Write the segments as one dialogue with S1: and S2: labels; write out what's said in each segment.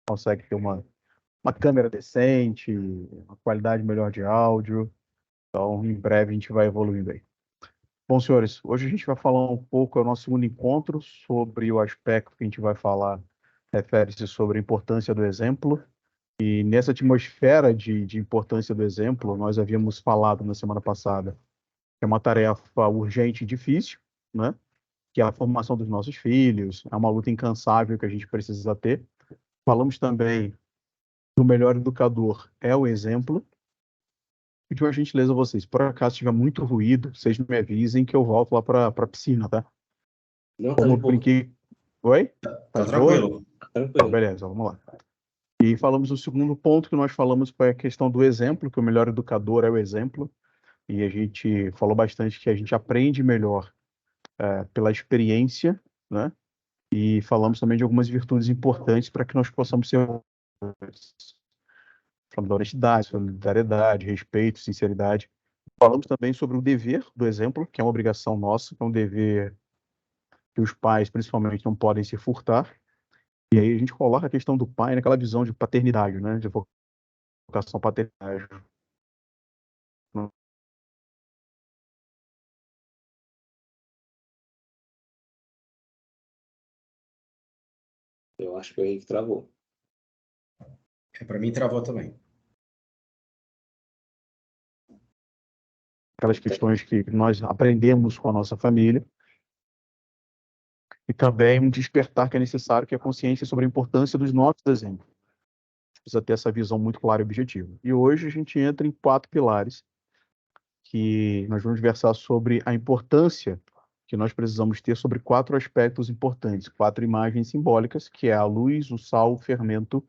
S1: consegue ter uma câmera decente, uma qualidade melhor de áudio. Então, em breve a gente vai evoluindo aí. Bom, senhores, hoje a gente vai falar um pouco, é o nosso segundo encontro, sobre o aspecto que a gente vai falar, refere-se sobre a importância do exemplo. E nessa atmosfera de importância do exemplo, nós havíamos falado na semana passada que é uma tarefa urgente e difícil, né? Que é a formação dos nossos filhos, é uma luta incansável que a gente precisa ter. Falamos também do melhor educador é o exemplo. E de uma gentileza a vocês, por acaso tiver muito ruído, vocês me avisem que eu volto lá para a piscina, tá?
S2: Não, tá
S1: Como
S2: de
S1: eu
S2: boa.
S1: brinquei. Oi? Tá
S2: Tá
S1: de boa?
S2: tranquilo. Tá
S1: Então,
S2: tranquilo.
S1: beleza, vamos lá. E falamos o segundo ponto que nós falamos foi a questão do exemplo, que o melhor educador é o exemplo. E a gente falou bastante que a gente aprende melhor pela experiência, né? E falamos também de algumas virtudes importantes para que nós possamos ser. Falamos da honestidade, solidariedade, respeito, sinceridade. Falamos também sobre o dever do exemplo, que é uma obrigação nossa, que é um dever que os pais, principalmente, não podem se furtar. E aí a gente coloca a questão do pai naquela visão de paternidade, né? De vocação paternidade.
S2: Eu acho que o Henrique travou.
S3: Para mim travou também.
S1: Aquelas questões que nós aprendemos com a nossa família. E também um despertar que é necessário, que é a consciência sobre a importância dos nossos exemplos. Precisa ter essa visão muito clara e objetiva. E hoje a gente entra em 4 pilares que nós vamos versar sobre a importância que nós precisamos ter sobre 4 aspectos importantes, 4 imagens simbólicas, que é a luz, o sal, o fermento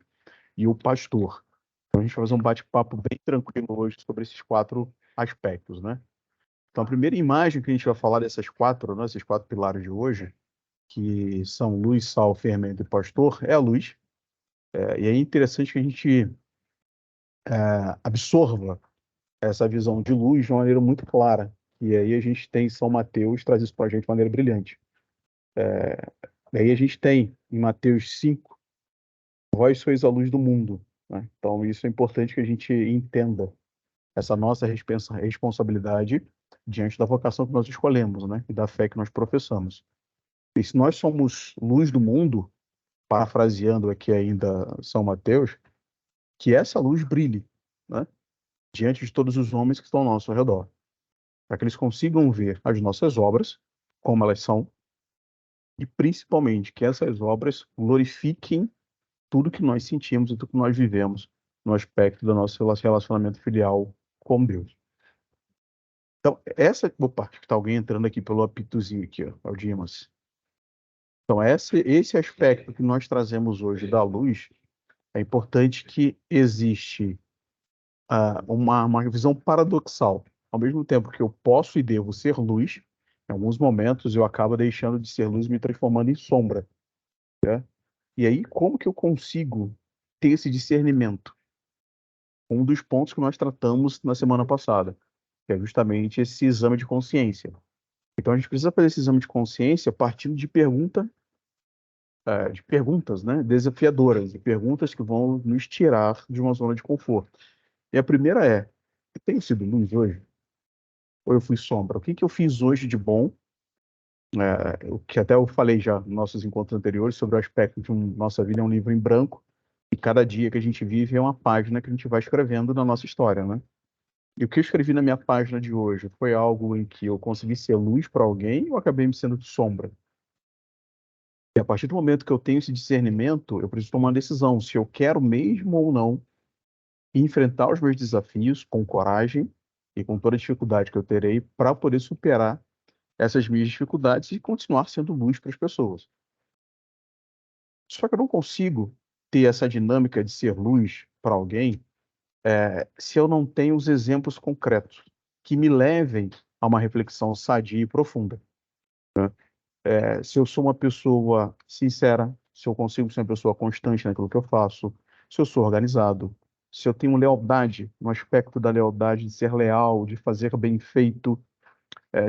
S1: e o pastor. Então a gente vai fazer um bate-papo bem tranquilo hoje sobre esses 4 aspectos, né? Então a primeira imagem que a gente vai falar dessas 4, né, esses 4 pilares de hoje, que são luz, sal, fermento e pastor, é a luz. E é interessante que a gente absorva essa visão de luz de uma maneira muito clara. E aí a gente tem São Mateus traz isso para a gente de maneira brilhante. Daí a gente tem em Mateus 5, vós sois a luz do mundo. Né? Então isso é importante que a gente entenda essa nossa responsabilidade diante da vocação que nós escolhemos, né? E da fé que nós professamos. E se nós somos luz do mundo, parafraseando aqui ainda São Mateus, que essa luz brilhe, né? Diante de todos os homens que estão ao nosso redor, para que eles consigam ver as nossas obras, como elas são, e principalmente que essas obras glorifiquem tudo que nós sentimos e tudo que nós vivemos no aspecto do nosso relacionamento filial com Deus. Então, opa, está alguém entrando aqui pelo apitozinho aqui, ó, é o Dimas. Então, esse aspecto que nós trazemos hoje da luz, é importante que existe uma visão paradoxal. Ao mesmo tempo que eu posso e devo ser luz, em alguns momentos eu acabo deixando de ser luz e me transformando em sombra. Né? E aí, como que eu consigo ter esse discernimento? Um dos pontos que nós tratamos na semana passada, que é justamente esse exame de consciência. Então, a gente precisa fazer esse exame de consciência partindo de perguntas, né, desafiadoras, de perguntas que vão nos tirar de uma zona de conforto. E a primeira é: eu tenho sido luz hoje? Ou eu fui sombra? O que eu fiz hoje de bom? O que até eu falei já nos nossos encontros anteriores sobre o aspecto de nossa vida é um livro em branco e cada dia que a gente vive é uma página que a gente vai escrevendo na nossa história, né? E o que eu escrevi na minha página de hoje foi algo em que eu consegui ser luz para alguém ou acabei me sendo de sombra? E a partir do momento que eu tenho esse discernimento, eu preciso tomar uma decisão se eu quero mesmo ou não enfrentar os meus desafios com coragem e com toda a dificuldade que eu terei para poder superar essas minhas dificuldades e continuar sendo luz para as pessoas. Só que eu não consigo ter essa dinâmica de ser luz para alguém se eu não tenho os exemplos concretos que me levem a uma reflexão sadia e profunda. Se eu sou uma pessoa sincera, se eu consigo ser uma pessoa constante naquilo que eu faço, se eu sou organizado, se eu tenho lealdade, no aspecto da lealdade, de ser leal, de fazer bem feito,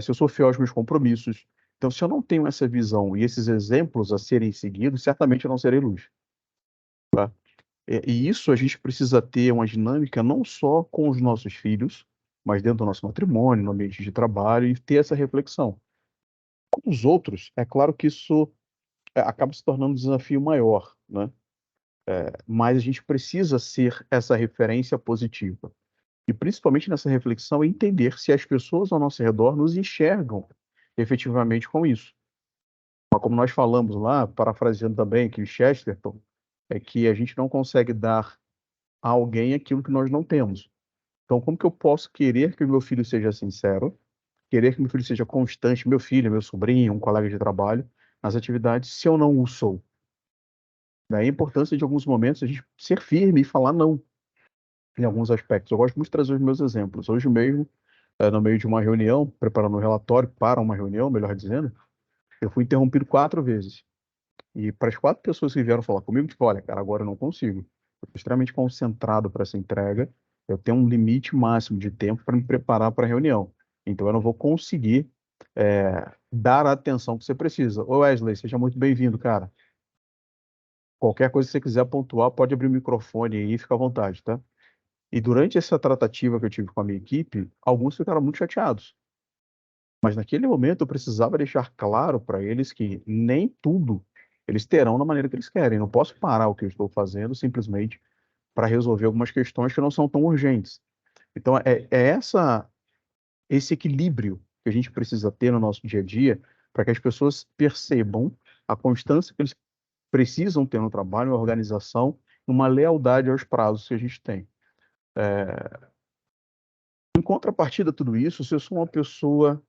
S1: se eu sou fiel aos meus compromissos. Então, se eu não tenho essa visão e esses exemplos a serem seguidos, certamente eu não serei luz. Tá? E isso a gente precisa ter uma dinâmica não só com os nossos filhos, mas dentro do nosso matrimônio, no ambiente de trabalho, e ter essa reflexão. Com os outros, é claro que isso acaba se tornando um desafio maior, né? Mas a gente precisa ser essa referência positiva. E principalmente nessa reflexão, entender se as pessoas ao nosso redor nos enxergam efetivamente com isso. Mas como nós falamos lá, parafraseando também aqui o Chesterton, é que a gente não consegue dar a alguém aquilo que nós não temos. Então, como que eu posso querer que o meu filho seja sincero, querer que meu filho seja constante, meu filho, meu sobrinho, um colega de trabalho, nas atividades, se eu não o sou? Daí a importância de alguns momentos a gente ser firme e falar não em alguns aspectos. Eu gosto muito de trazer os meus exemplos. Hoje mesmo, no meio de uma reunião, preparando um relatório para uma reunião, melhor dizendo, eu fui interrompido 4 vezes. E para as 4 pessoas que vieram falar comigo, tipo, olha, cara, agora eu não consigo. Eu estou extremamente concentrado para essa entrega. Eu tenho um limite máximo de tempo para me preparar para a reunião. Então eu não vou conseguir dar a atenção que você precisa. Ô Wesley, seja muito bem-vindo, cara. Qualquer coisa que você quiser pontuar, pode abrir o microfone aí, fica à vontade, tá? E durante essa tratativa que eu tive com a minha equipe, alguns ficaram muito chateados. Mas naquele momento eu precisava deixar claro para eles que nem tudo eles terão da maneira que eles querem. Não posso parar o que eu estou fazendo simplesmente para resolver algumas questões que não são tão urgentes. Então esse equilíbrio que a gente precisa ter no nosso dia a dia para que as pessoas percebam a constância que eles precisam ter no trabalho, uma organização, uma lealdade aos prazos que a gente tem. Em contrapartida a tudo isso, se eu sou uma pessoa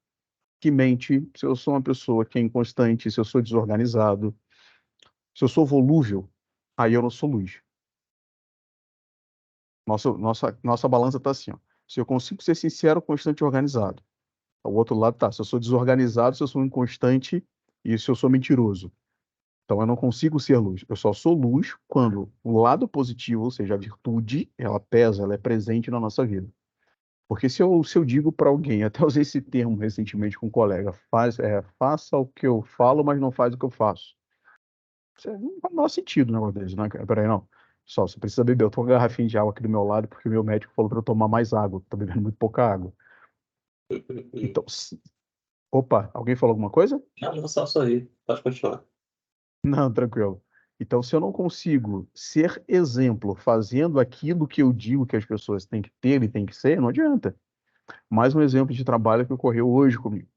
S1: que mente, se eu sou uma pessoa que é inconstante, se eu sou desorganizado, se eu sou volúvel, aí eu não sou luz. Nossa balança está assim, ó. Se eu consigo ser sincero, constante e organizado. O outro lado tá, se eu sou desorganizado, se eu sou inconstante e se eu sou mentiroso. Então eu não consigo ser luz. Eu só sou luz quando o lado positivo, ou seja, a virtude, ela pesa, ela é presente na nossa vida. Porque se eu digo para alguém, até usei esse termo recentemente com um colega, faça o que eu falo, mas não faz o que eu faço. Isso não faz o menor sentido um negócio desse, né? Peraí, não. Só, você precisa beber. Eu tô com uma garrafinha de água aqui do meu lado, porque o meu médico falou para eu tomar mais água. Tô bebendo muito pouca água. Então, opa, alguém falou alguma coisa?
S2: Não, não só sorrir. Pode continuar.
S1: Não, tranquilo. Então, se eu não consigo ser exemplo fazendo aquilo que eu digo que as pessoas têm que ter e têm que ser, não adianta. Mais um exemplo de trabalho que ocorreu hoje comigo.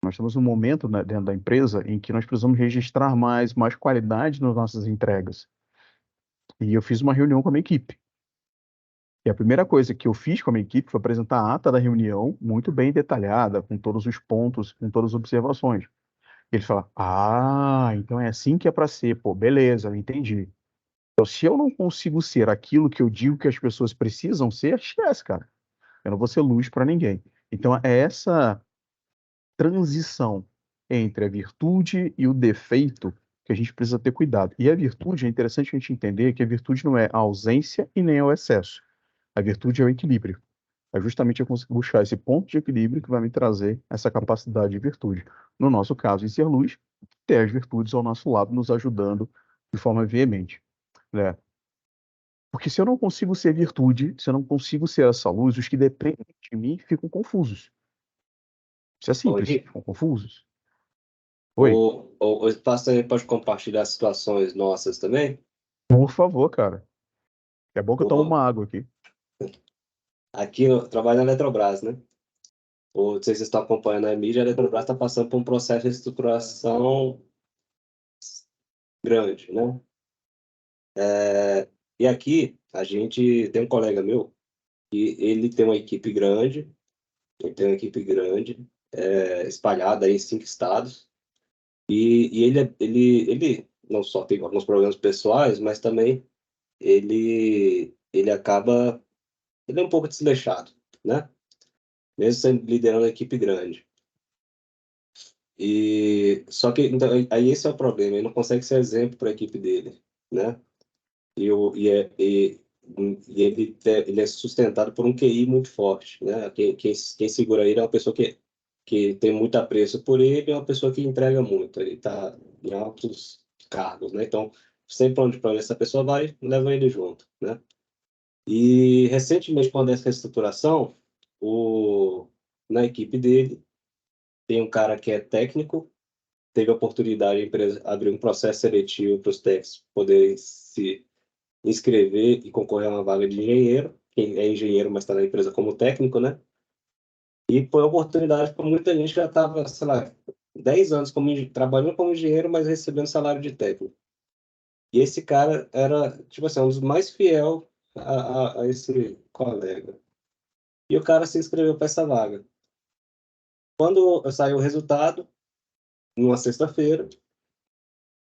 S1: Nós temos um momento, né, dentro da empresa em que nós precisamos registrar mais qualidade nas nossas entregas. E eu fiz uma reunião com a minha equipe. E a primeira coisa que eu fiz com a minha equipe foi apresentar a ata da reunião, muito bem detalhada, com todos os pontos, com todas as observações. Eles falaram, então é assim que é para ser. Pô, beleza, eu entendi. Então, se eu não consigo ser aquilo que eu digo que as pessoas precisam ser, esquece, cara. Eu não vou ser luz para ninguém. Então, é essa transição entre a virtude e o defeito que a gente precisa ter cuidado. E a virtude, é interessante a gente entender que a virtude não é a ausência e nem é o excesso. A virtude é o equilíbrio. É justamente eu conseguir buscar esse ponto de equilíbrio que vai me trazer essa capacidade de virtude. No nosso caso, em ser luz, ter as virtudes ao nosso lado, nos ajudando de forma veemente, né? Porque se eu não consigo ser virtude, se eu não consigo ser essa luz, os que dependem de mim ficam confusos. Isso é simples,
S2: Oi,
S1: ficam confusos. Oi,
S2: o espaço também pode compartilhar situações nossas também?
S1: por favor, cara. É bom que eu tomo
S2: Pô,
S1: uma água aqui.
S2: aqui eu trabalho na Eletrobras, né? Não sei se vocês estão acompanhando a mídia, a Eletrobras está passando por um processo de estruturação grande, né? E aqui a gente tem um colega meu que ele tem uma equipe grande, ele tem uma equipe grande, espalhada em 5 estados, e ele não só tem alguns problemas pessoais, mas também ele acaba, ele é um pouco desleixado, né? Mesmo sendo liderando a equipe grande. E só que então, aí esse é o problema, ele não consegue ser exemplo para a equipe dele, né? E, o, e, é, e ele é sustentado por um QI muito forte, né? Quem segura ele é uma pessoa que tem muito apreço por ele, é uma pessoa que entrega muito, ele está em altos cargos, né? Então, sempre para onde essa pessoa vai, leva ele junto, né? E recentemente, quando essa reestruturação, na equipe dele tem um cara que é técnico, teve a oportunidade, a empresa abrir um processo seletivo para os técnicos poderem se inscrever e concorrer a uma vaga de engenheiro. Quem é engenheiro, mas está na empresa como técnico, né? E foi uma oportunidade para muita gente que já estava, sei lá, 10 anos trabalhando como engenheiro, mas recebendo salário de técnico. E esse cara era, tipo assim, um dos mais fiel a esse colega. E o cara se inscreveu para essa vaga. Quando saiu o resultado, numa sexta-feira,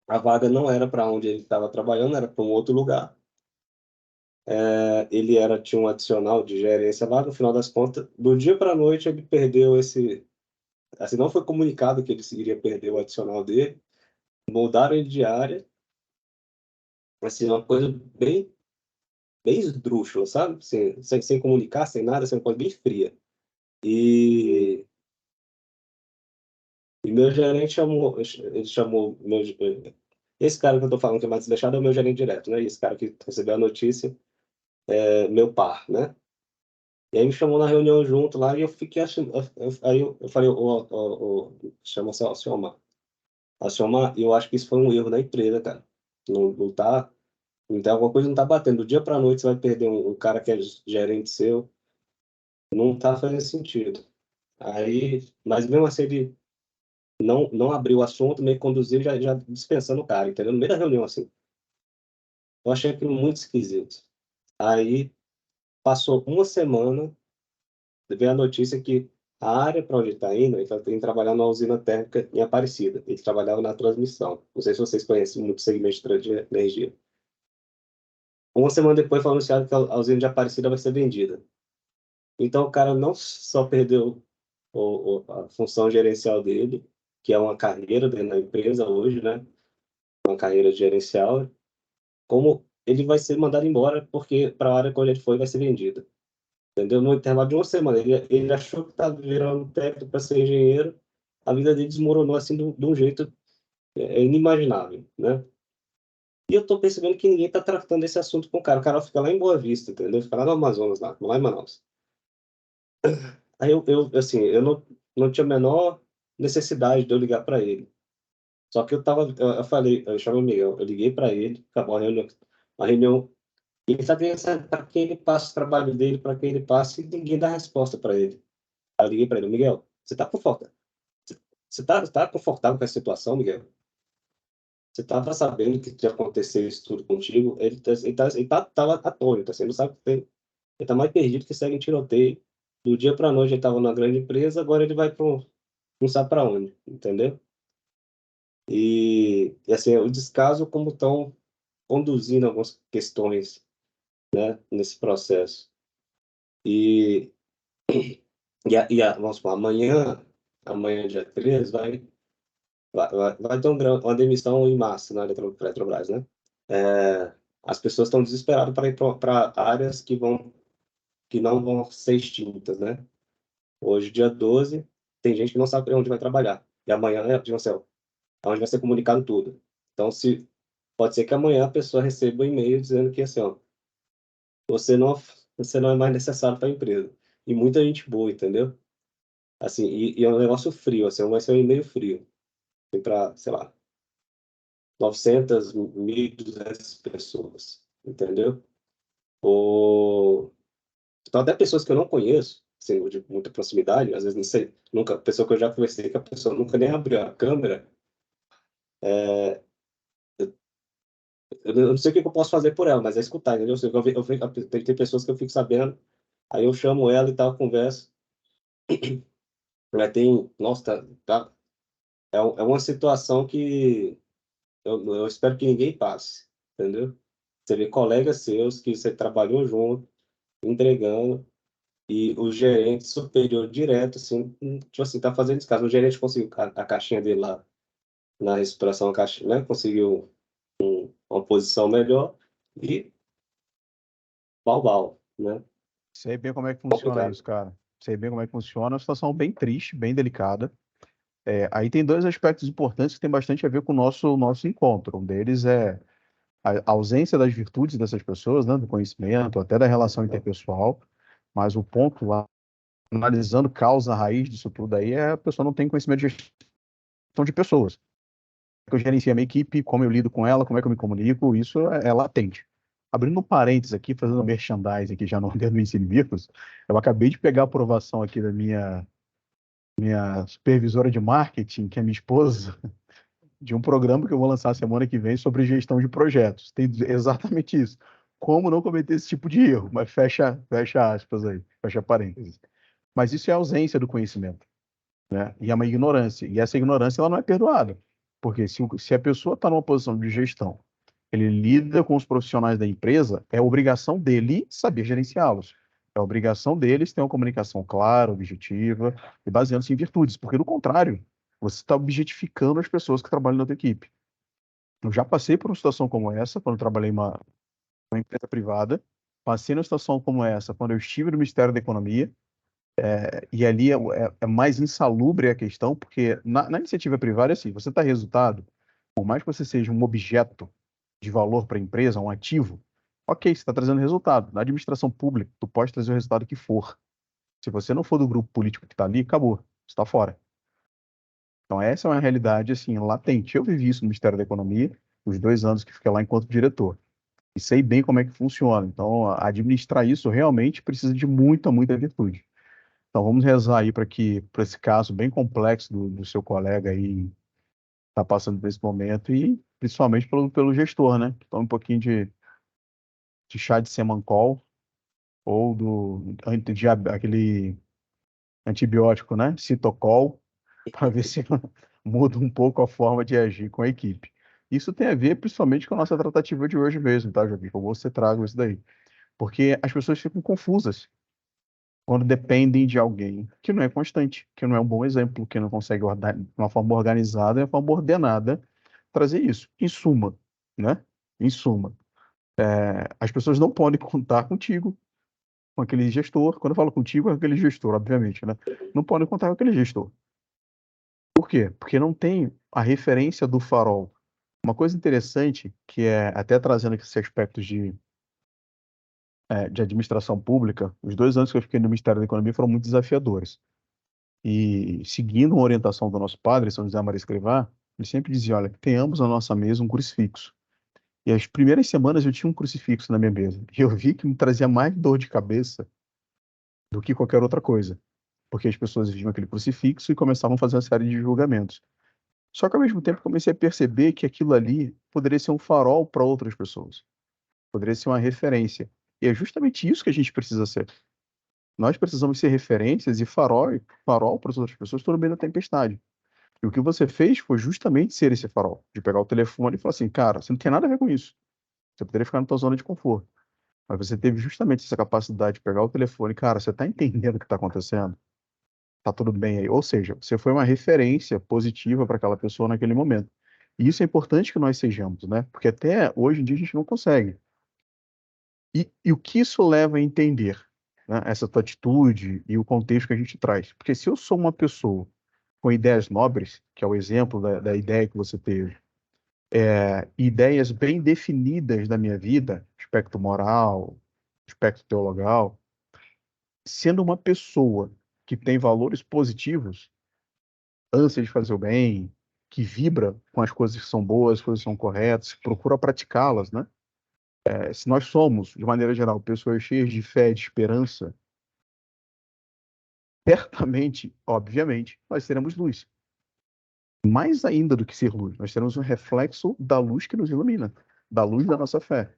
S2: a vaga não era para onde ele estava trabalhando, era para um outro lugar. Ele tinha um adicional de gerência lá, no final das contas, do dia para a noite ele perdeu esse. Assim, não foi comunicado que ele iria perder o adicional dele, mudaram ele de área, assim, uma coisa bem esdrúxula, sabe? Assim, sem comunicar, sem nada, assim, uma coisa bem fria. E meu gerente chamou, ele chamou esse cara que eu tô falando que é mais desleixado é o meu gerente direto, né? E esse cara que recebeu a notícia é meu par, né? E aí me chamou na reunião junto lá e eu fiquei achando, aí eu falei, chama a Alciomar. Alciomar, eu acho que isso foi um erro da empresa, cara. Não tá, então alguma coisa não tá batendo. Do dia pra noite você vai perder um cara que é gerente seu, não tá fazendo sentido. Aí, mas mesmo assim ele não abriu o assunto, meio que conduziu já dispensando o cara, entendeu? No meio da reunião, assim. Eu achei aquilo muito esquisito. Aí passou uma semana, veio a notícia que a área para onde ele está indo, ele está indo trabalhar na usina térmica em Aparecida. Ele trabalhava na transmissão. Não sei se vocês conhecem muito o segmento de energia. Uma semana depois foi anunciado que a usina de Aparecida vai ser vendida. Então o cara não só perdeu a função gerencial dele, que é uma carreira dentro da empresa hoje, né? Uma carreira gerencial, como ele vai ser mandado embora porque para a área quando ele foi vai ser vendida. Entendeu? No intervalo de uma semana, ele achou que estava virando técnico para ser engenheiro, a vida dele desmoronou assim de um jeito inimaginável, né? E eu estou percebendo que ninguém está tratando esse assunto com o cara fica lá em Boa Vista, entendeu? Fica lá no Amazonas, lá em Manaus. Aí assim, eu não tinha a menor necessidade de eu ligar para ele. Só que eu falei, eu chamei o Miguel, eu liguei para ele, acabou a reunião. E ele está querendo para quem ele passa o trabalho dele, para quem ele passa, e ninguém dá resposta para ele. Aí eu liguei para ele, Miguel, você está confortável? Você tá confortável com a situação, Miguel? Você estava sabendo que ia acontecer isso tudo contigo? Tava atônito, assim, não sabe o que tem. Ele está mais perdido que segue em tiroteio. Do dia para a noite ele estava numa grande empresa, agora ele vai para não sabe para onde, entendeu? E assim, o descaso como estão conduzindo algumas questões, né, nesse processo. E, vamos supor, amanhã, dia 13, vai ter uma demissão em massa na Eletrobras, né? As pessoas estão desesperadas para ir para áreas que não vão ser extintas, né? Hoje, dia 12, tem gente que não sabe onde vai trabalhar. E amanhã, tipo assim, é onde vai ser comunicado tudo. Então, pode ser que amanhã a pessoa receba um e-mail dizendo que, assim, ó, você não, você não é mais necessário para a empresa. E muita gente boa, entendeu? Assim, e é um negócio frio, assim, vai ser um e-mail frio. Para, sei lá, 900, 1.200 pessoas, entendeu? Então, até pessoas que eu não conheço, assim, de muita proximidade, às vezes não sei, nunca, pessoa que eu já conversei, que a pessoa nunca nem abriu a câmera, eu não sei o que eu posso fazer por ela, mas é escutar, entendeu? Tem pessoas que eu fico sabendo, aí eu chamo ela e tal, converso, mas nossa, é uma situação que eu espero que ninguém passe, entendeu? Você vê colegas seus que você trabalhou junto, entregando, e o gerente superior direto, assim, tipo assim, tá fazendo descaso. O gerente conseguiu a caixinha dele lá na reestruturação, a caixa, né? Conseguiu uma posição melhor e bal, né?
S1: Sei bem como é que funciona
S2: Complicado.
S1: isso, cara. Sei bem como é que funciona. É uma situação bem triste, bem delicada. Aí tem dois aspectos importantes que tem bastante a ver com o nosso encontro. Um deles é a ausência das virtudes dessas pessoas, né, do conhecimento, até da relação interpessoal, mas o ponto lá, analisando causa raiz disso tudo aí, é a pessoa não tem conhecimento de gestão de pessoas. Como eu gerencio a minha equipe, como eu lido com ela, como é que eu me comunico, isso é latente. Abrindo um parênteses aqui, fazendo um merchandising aqui já no dentro do Ensino Virtus, eu acabei de pegar a aprovação aqui da minha supervisora de marketing, que é minha esposa, de um programa que eu vou lançar semana que vem sobre gestão de projetos. Tem exatamente isso. Como não cometer esse tipo de erro, mas fecha aspas aí, fecha parênteses. Mas isso é ausência do conhecimento, né? E é uma ignorância. E essa ignorância ela não é perdoada. Porque se a pessoa está numa posição de gestão, ele lida com os profissionais da empresa, é obrigação dele saber gerenciá-los. É obrigação deles ter uma comunicação clara, objetiva e baseando-se em virtudes. Porque, do contrário, você está objetificando as pessoas que trabalham na tua equipe. Eu já passei por uma situação como essa, quando eu trabalhei em uma empresa privada. Passei numa situação como essa, quando eu estive no Ministério da Economia. E ali é mais insalubre a questão, porque na iniciativa privada, é assim, você está resultado, por mais que você seja um objeto de valor para a empresa, um ativo, ok, você está trazendo resultado. Na administração pública, tu pode trazer o resultado que for. Se você não for do grupo político que está ali, acabou, você está fora. Então essa é uma realidade, assim, latente. Eu vivi isso no Ministério da Economia, os 2 anos que fiquei lá enquanto diretor. E sei bem como é que funciona. Então, administrar isso realmente precisa de muita virtude. Então, vamos rezar aí para que, para esse caso bem complexo do seu colega aí, está passando por esse momento, e principalmente pelo gestor, né? Que toma um pouquinho de chá de Semancol, ou aquele antibiótico, né? Citocol, para ver se muda um pouco a forma de agir com a equipe. Isso tem a ver principalmente com a nossa tratativa de hoje mesmo, tá, Joaquim? Como você traga isso daí. Porque as pessoas ficam confusas quando dependem de alguém que não é constante, que não é um bom exemplo, que não consegue, de uma forma organizada, de uma forma ordenada, trazer isso. Em suma, né? Em suma, as pessoas não podem contar contigo, com aquele gestor. Quando eu falo contigo, é aquele gestor, obviamente, né? Não podem contar com aquele gestor. Por quê? Porque não tem a referência do farol. Uma coisa interessante, que é até trazendo esse aspecto de administração pública, os 2 anos que eu fiquei no Ministério da Economia foram muito desafiadores. E seguindo uma orientação do nosso padre, São José Maria Escrivá, ele sempre dizia, olha, tenhamos na nossa mesa um crucifixo. E as primeiras semanas eu tinha um crucifixo na minha mesa. E eu vi que me trazia mais dor de cabeça do que qualquer outra coisa. Porque as pessoas viam aquele crucifixo e começavam a fazer uma série de julgamentos. Só que ao mesmo tempo comecei a perceber que aquilo ali poderia ser um farol para outras pessoas. Poderia ser uma referência. E é justamente isso que a gente precisa ser. Nós precisamos ser referências e farol para as outras pessoas todo meio da tempestade. E o que você fez foi justamente ser esse farol, de pegar o telefone e falar assim, cara, você não tem nada a ver com isso. Você poderia ficar na tua zona de conforto. Mas você teve justamente essa capacidade de pegar o telefone, cara, você está entendendo o que está acontecendo? Tá tudo bem aí. Ou seja, você foi uma referência positiva para aquela pessoa naquele momento. E isso é importante que nós sejamos, né? Porque até hoje em dia a gente não consegue. E o que isso leva a entender, né? Essa tua atitude e o contexto que a gente traz. Porque se eu sou uma pessoa com ideias nobres, que é o exemplo da ideia que você teve, ideias bem definidas da minha vida, aspecto moral, aspecto teologal, sendo uma pessoa que tem valores positivos, ânsia de fazer o bem, que vibra com as coisas que são boas, as coisas que são corretas, que procura praticá-las, né? Se nós somos, de maneira geral, pessoas cheias de fé, de esperança, certamente, obviamente, nós teremos luz. Mais ainda do que ser luz, nós teremos um reflexo da luz que nos ilumina, da luz da nossa fé,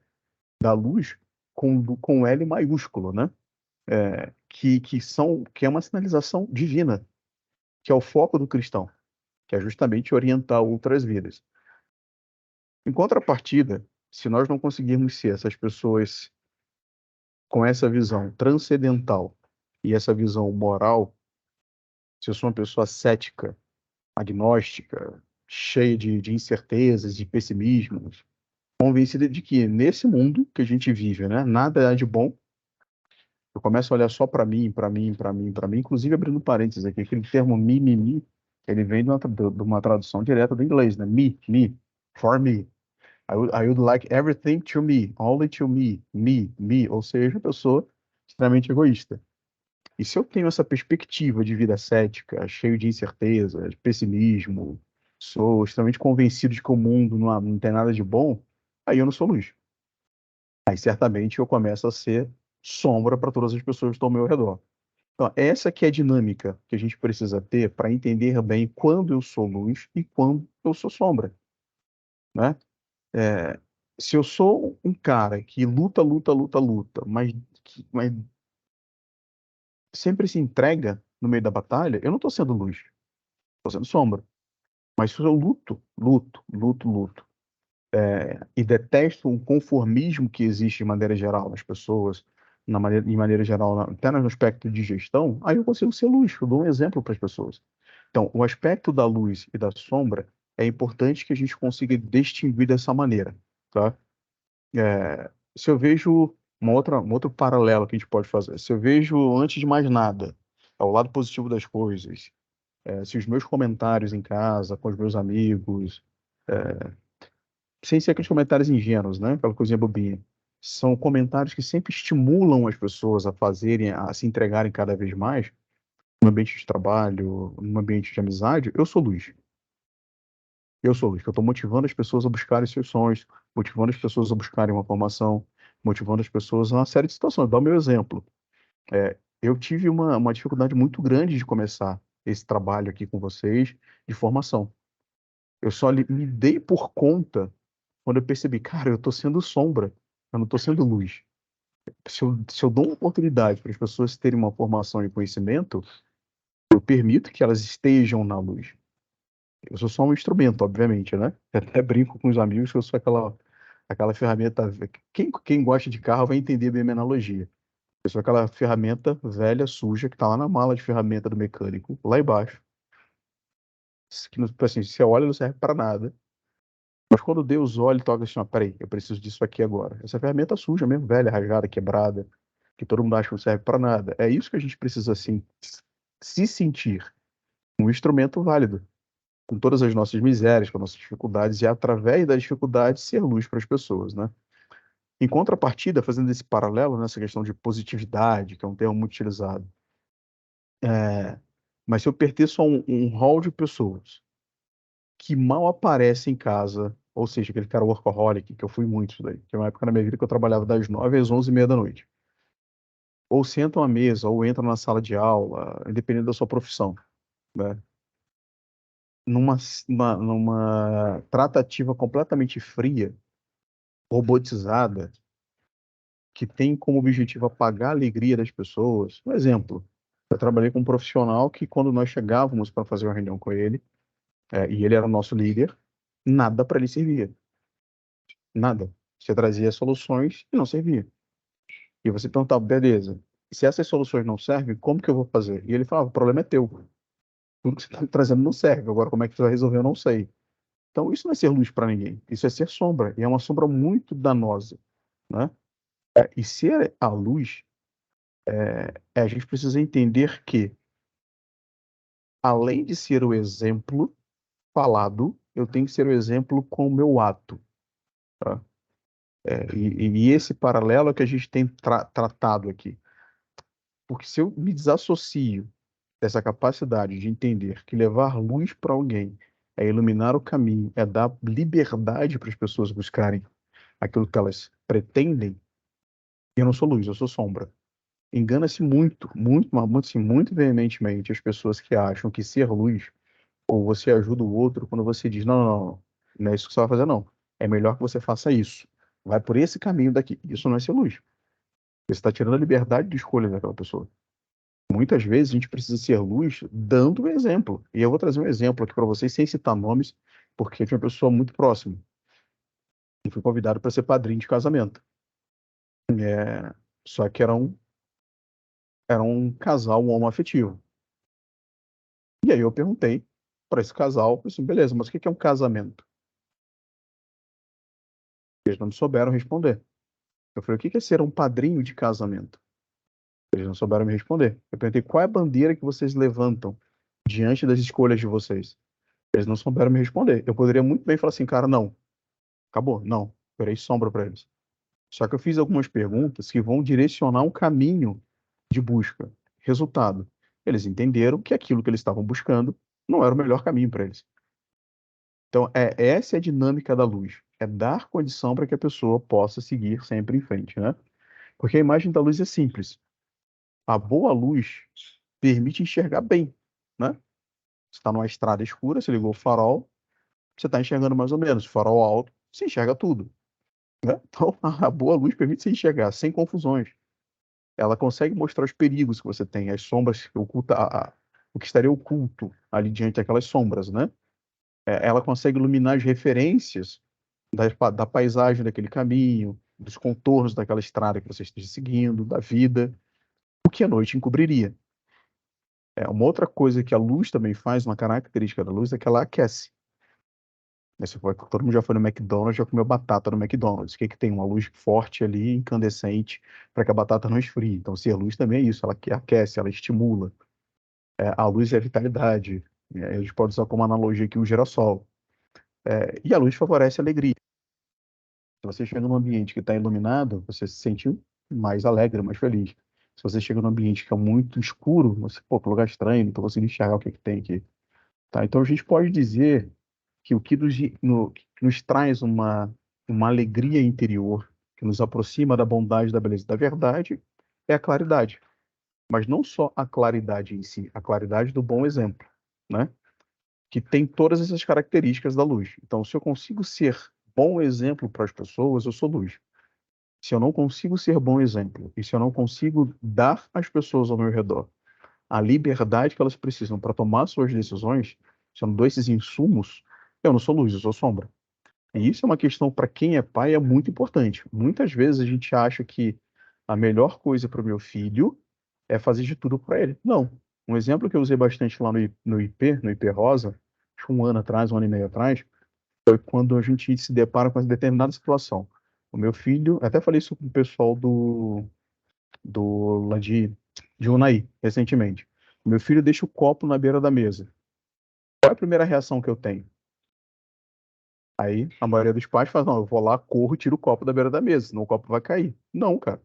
S1: da luz com L maiúsculo, né? Que é uma sinalização divina, que é o foco do cristão, que é justamente orientar outras vidas. Em contrapartida, se nós não conseguirmos ser essas pessoas com essa visão transcendental e essa visão moral, se eu sou uma pessoa cética, agnóstica, cheia de incertezas, de pessimismos, convencida de que nesse mundo que a gente vive, né, nada é de bom. Eu começo a olhar só para mim, para mim, para mim, para mim, inclusive abrindo parênteses aqui, aquele termo mimimi, ele vem de uma tradução direta do inglês, né? Me, for me. I would like everything to me, only to me, me, ou seja, a pessoa extremamente egoísta. E se eu tenho essa perspectiva de vida cética, cheio de incerteza, de pessimismo, sou extremamente convencido de que o mundo não tem nada de bom, aí eu não sou luz. Aí certamente eu começo a ser sombra para todas as pessoas que estão ao meu redor. Então, essa que é a dinâmica que a gente precisa ter para entender bem quando eu sou luz e quando eu sou sombra, né? É, se eu sou um cara que luta, mas sempre se entrega no meio da batalha, eu não estou sendo luz, estou sendo sombra. Mas se eu luto, e detesto um conformismo que existe de maneira geral nas pessoas, de maneira geral, até no aspecto de gestão, aí eu consigo ser luz, eu dou um exemplo para as pessoas. Então, o aspecto da luz e da sombra é importante que a gente consiga distinguir dessa maneira, tá? Se eu vejo um outro paralelo que a gente pode fazer, se eu vejo, antes de mais nada, ao lado positivo das coisas, se os meus comentários em casa, com os meus amigos, sem ser aqueles comentários ingênuos, né? Aquela coisinha bobinha. São comentários que sempre estimulam as pessoas a fazerem, a se entregarem cada vez mais, no ambiente de trabalho, no ambiente de amizade, eu sou luz. Eu sou luz. Eu estou motivando as pessoas a buscarem seus sonhos, motivando as pessoas a buscarem uma formação, motivando as pessoas a uma série de situações. Dá o meu exemplo. Eu tive uma dificuldade muito grande de começar esse trabalho aqui com vocês de formação. Eu só me dei por conta quando eu percebi, cara, eu estou sendo sombra, eu não estou sendo luz. Se eu dou uma oportunidade para as pessoas terem uma formação e conhecimento, eu permito que elas estejam na luz. Eu sou só um instrumento, obviamente, né? Eu até brinco com os amigos que eu sou aquela ferramenta. Quem gosta de carro vai entender bem a minha analogia. Eu sou aquela ferramenta velha, suja, que está lá na mala de ferramenta do mecânico, lá embaixo. Que, assim, você olha, não serve para nada. Mas quando Deus olha e toca assim, ó, peraí, eu preciso disso aqui agora. Essa ferramenta suja mesmo, velha, rajada, quebrada, que todo mundo acha que não serve para nada. É isso que a gente precisa, assim, se sentir um instrumento válido, com todas as nossas misérias, com as nossas dificuldades, e através das dificuldades ser luz para as pessoas, né? Em contrapartida, fazendo esse paralelo nessa questão de positividade, que é um termo muito utilizado, mas se eu pertenço a um hall de pessoas que mal aparece em casa, ou seja, aquele cara workaholic, que eu fui muito isso daí, que é uma época na minha vida que eu trabalhava das 9 às 11h30 da noite. Ou sentam à mesa, ou entram na sala de aula, independente da sua profissão, né? Numa tratativa completamente fria, robotizada, que tem como objetivo apagar a alegria das pessoas. Um exemplo, eu trabalhei com um profissional que, quando nós chegávamos para fazer uma reunião com ele, e ele era o nosso líder, nada para ele servia. Nada. Você trazia soluções e não servia. E você perguntava, beleza, se essas soluções não servem, como que eu vou fazer? E ele falava, o problema é teu. Tudo que você está trazendo não serve. Agora, como é que você vai resolver, eu não sei. Então, isso não é ser luz para ninguém. Isso é ser sombra. E é uma sombra muito danosa, né? E ser a luz, a gente precisa entender que, além de ser o exemplo falado, eu tenho que ser o exemplo com o meu ato, tá? E esse paralelo é que a gente tem tratado aqui. Porque se eu me desassocio dessa capacidade de entender que levar luz para alguém é iluminar o caminho, é dar liberdade para as pessoas buscarem aquilo que elas pretendem, eu não sou luz, eu sou sombra. Engana-se muito veementemente as pessoas que acham que ser luz ou você ajuda o outro quando você diz, não é isso que você vai fazer, não. É melhor que você faça isso. Vai por esse caminho daqui. Isso não é ser luz. Você está tirando a liberdade de escolha daquela pessoa. Muitas vezes a gente precisa ser luz dando um exemplo. E eu vou trazer um exemplo aqui para vocês, sem citar nomes, porque eu tinha uma pessoa muito próxima. E fui convidado para ser padrinho de casamento. Só que era um casal homoafetivo. E aí eu perguntei para esse casal, assim, beleza, mas o que é um casamento? Eles não me souberam responder. Eu falei, o que é ser um padrinho de casamento? Eles não souberam me responder. Eu perguntei, qual é a bandeira que vocês levantam diante das escolhas de vocês? Eles não souberam me responder. Eu poderia muito bem falar assim, cara, não. Acabou? Não. Gerei sombra para eles. Só que eu fiz algumas perguntas que vão direcionar um caminho de busca. Resultado. Eles entenderam que aquilo que eles estavam buscando não era o melhor caminho para eles. Então, essa é a dinâmica da luz. É dar condição para que a pessoa possa seguir sempre em frente, né? Porque a imagem da luz é simples. A boa luz permite enxergar bem, né? Você está numa estrada escura, você ligou o farol, você está enxergando mais ou menos. Farol alto, você enxerga tudo, né? Então, a boa luz permite você enxergar sem confusões. Ela consegue mostrar os perigos que você tem, as sombras que oculta, o que estaria oculto ali diante daquelas sombras, né? Ela consegue iluminar as referências da paisagem daquele caminho, dos contornos daquela estrada que você esteja seguindo, da vida, o que a noite encobriria. Uma outra coisa que a luz também faz, uma característica da luz, é que ela aquece. Todo mundo já foi no McDonald's, já comeu batata no McDonald's. O que que tem? Uma luz forte ali, incandescente, para que a batata não esfrie. Então, se a luz também é isso, ela aquece, ela estimula. A luz é a vitalidade. A gente pode usar como analogia aqui o girassol. E a luz favorece a alegria. Se você chega num ambiente que está iluminado, você se sente mais alegre, mais feliz. Se você chega num ambiente que é muito escuro, você, pô, que lugar estranho, não estou conseguindo enxergar o que que tem aqui. Tá? Então a gente pode dizer que o que que nos traz uma alegria interior, que nos aproxima da bondade, da beleza, da verdade, é a claridade. Mas não só a claridade em si, a claridade do bom exemplo, né? Que tem todas essas características da luz. Então, se eu consigo ser bom exemplo para as pessoas, eu sou luz. Se eu não consigo ser bom exemplo e se eu não consigo dar às pessoas ao meu redor a liberdade que elas precisam para tomar suas decisões, se eu não dou esses insumos, eu não sou luz, eu sou sombra. E isso é uma questão para quem é pai, é muito importante. Muitas vezes a gente acha que a melhor coisa para o meu filho é fazer de tudo para ele. Não. Um exemplo que eu usei bastante lá no IP Rosa, acho que um ano atrás, um ano e meio atrás, foi quando a gente se depara com uma determinada situação. O meu filho, até falei isso com o pessoal lá de Unai, recentemente. O meu filho deixa o copo na beira da mesa. Qual é a primeira reação que eu tenho? Aí a maioria dos pais fala, não, eu vou lá, corro e tiro o copo da beira da mesa, senão o copo vai cair. Não, cara,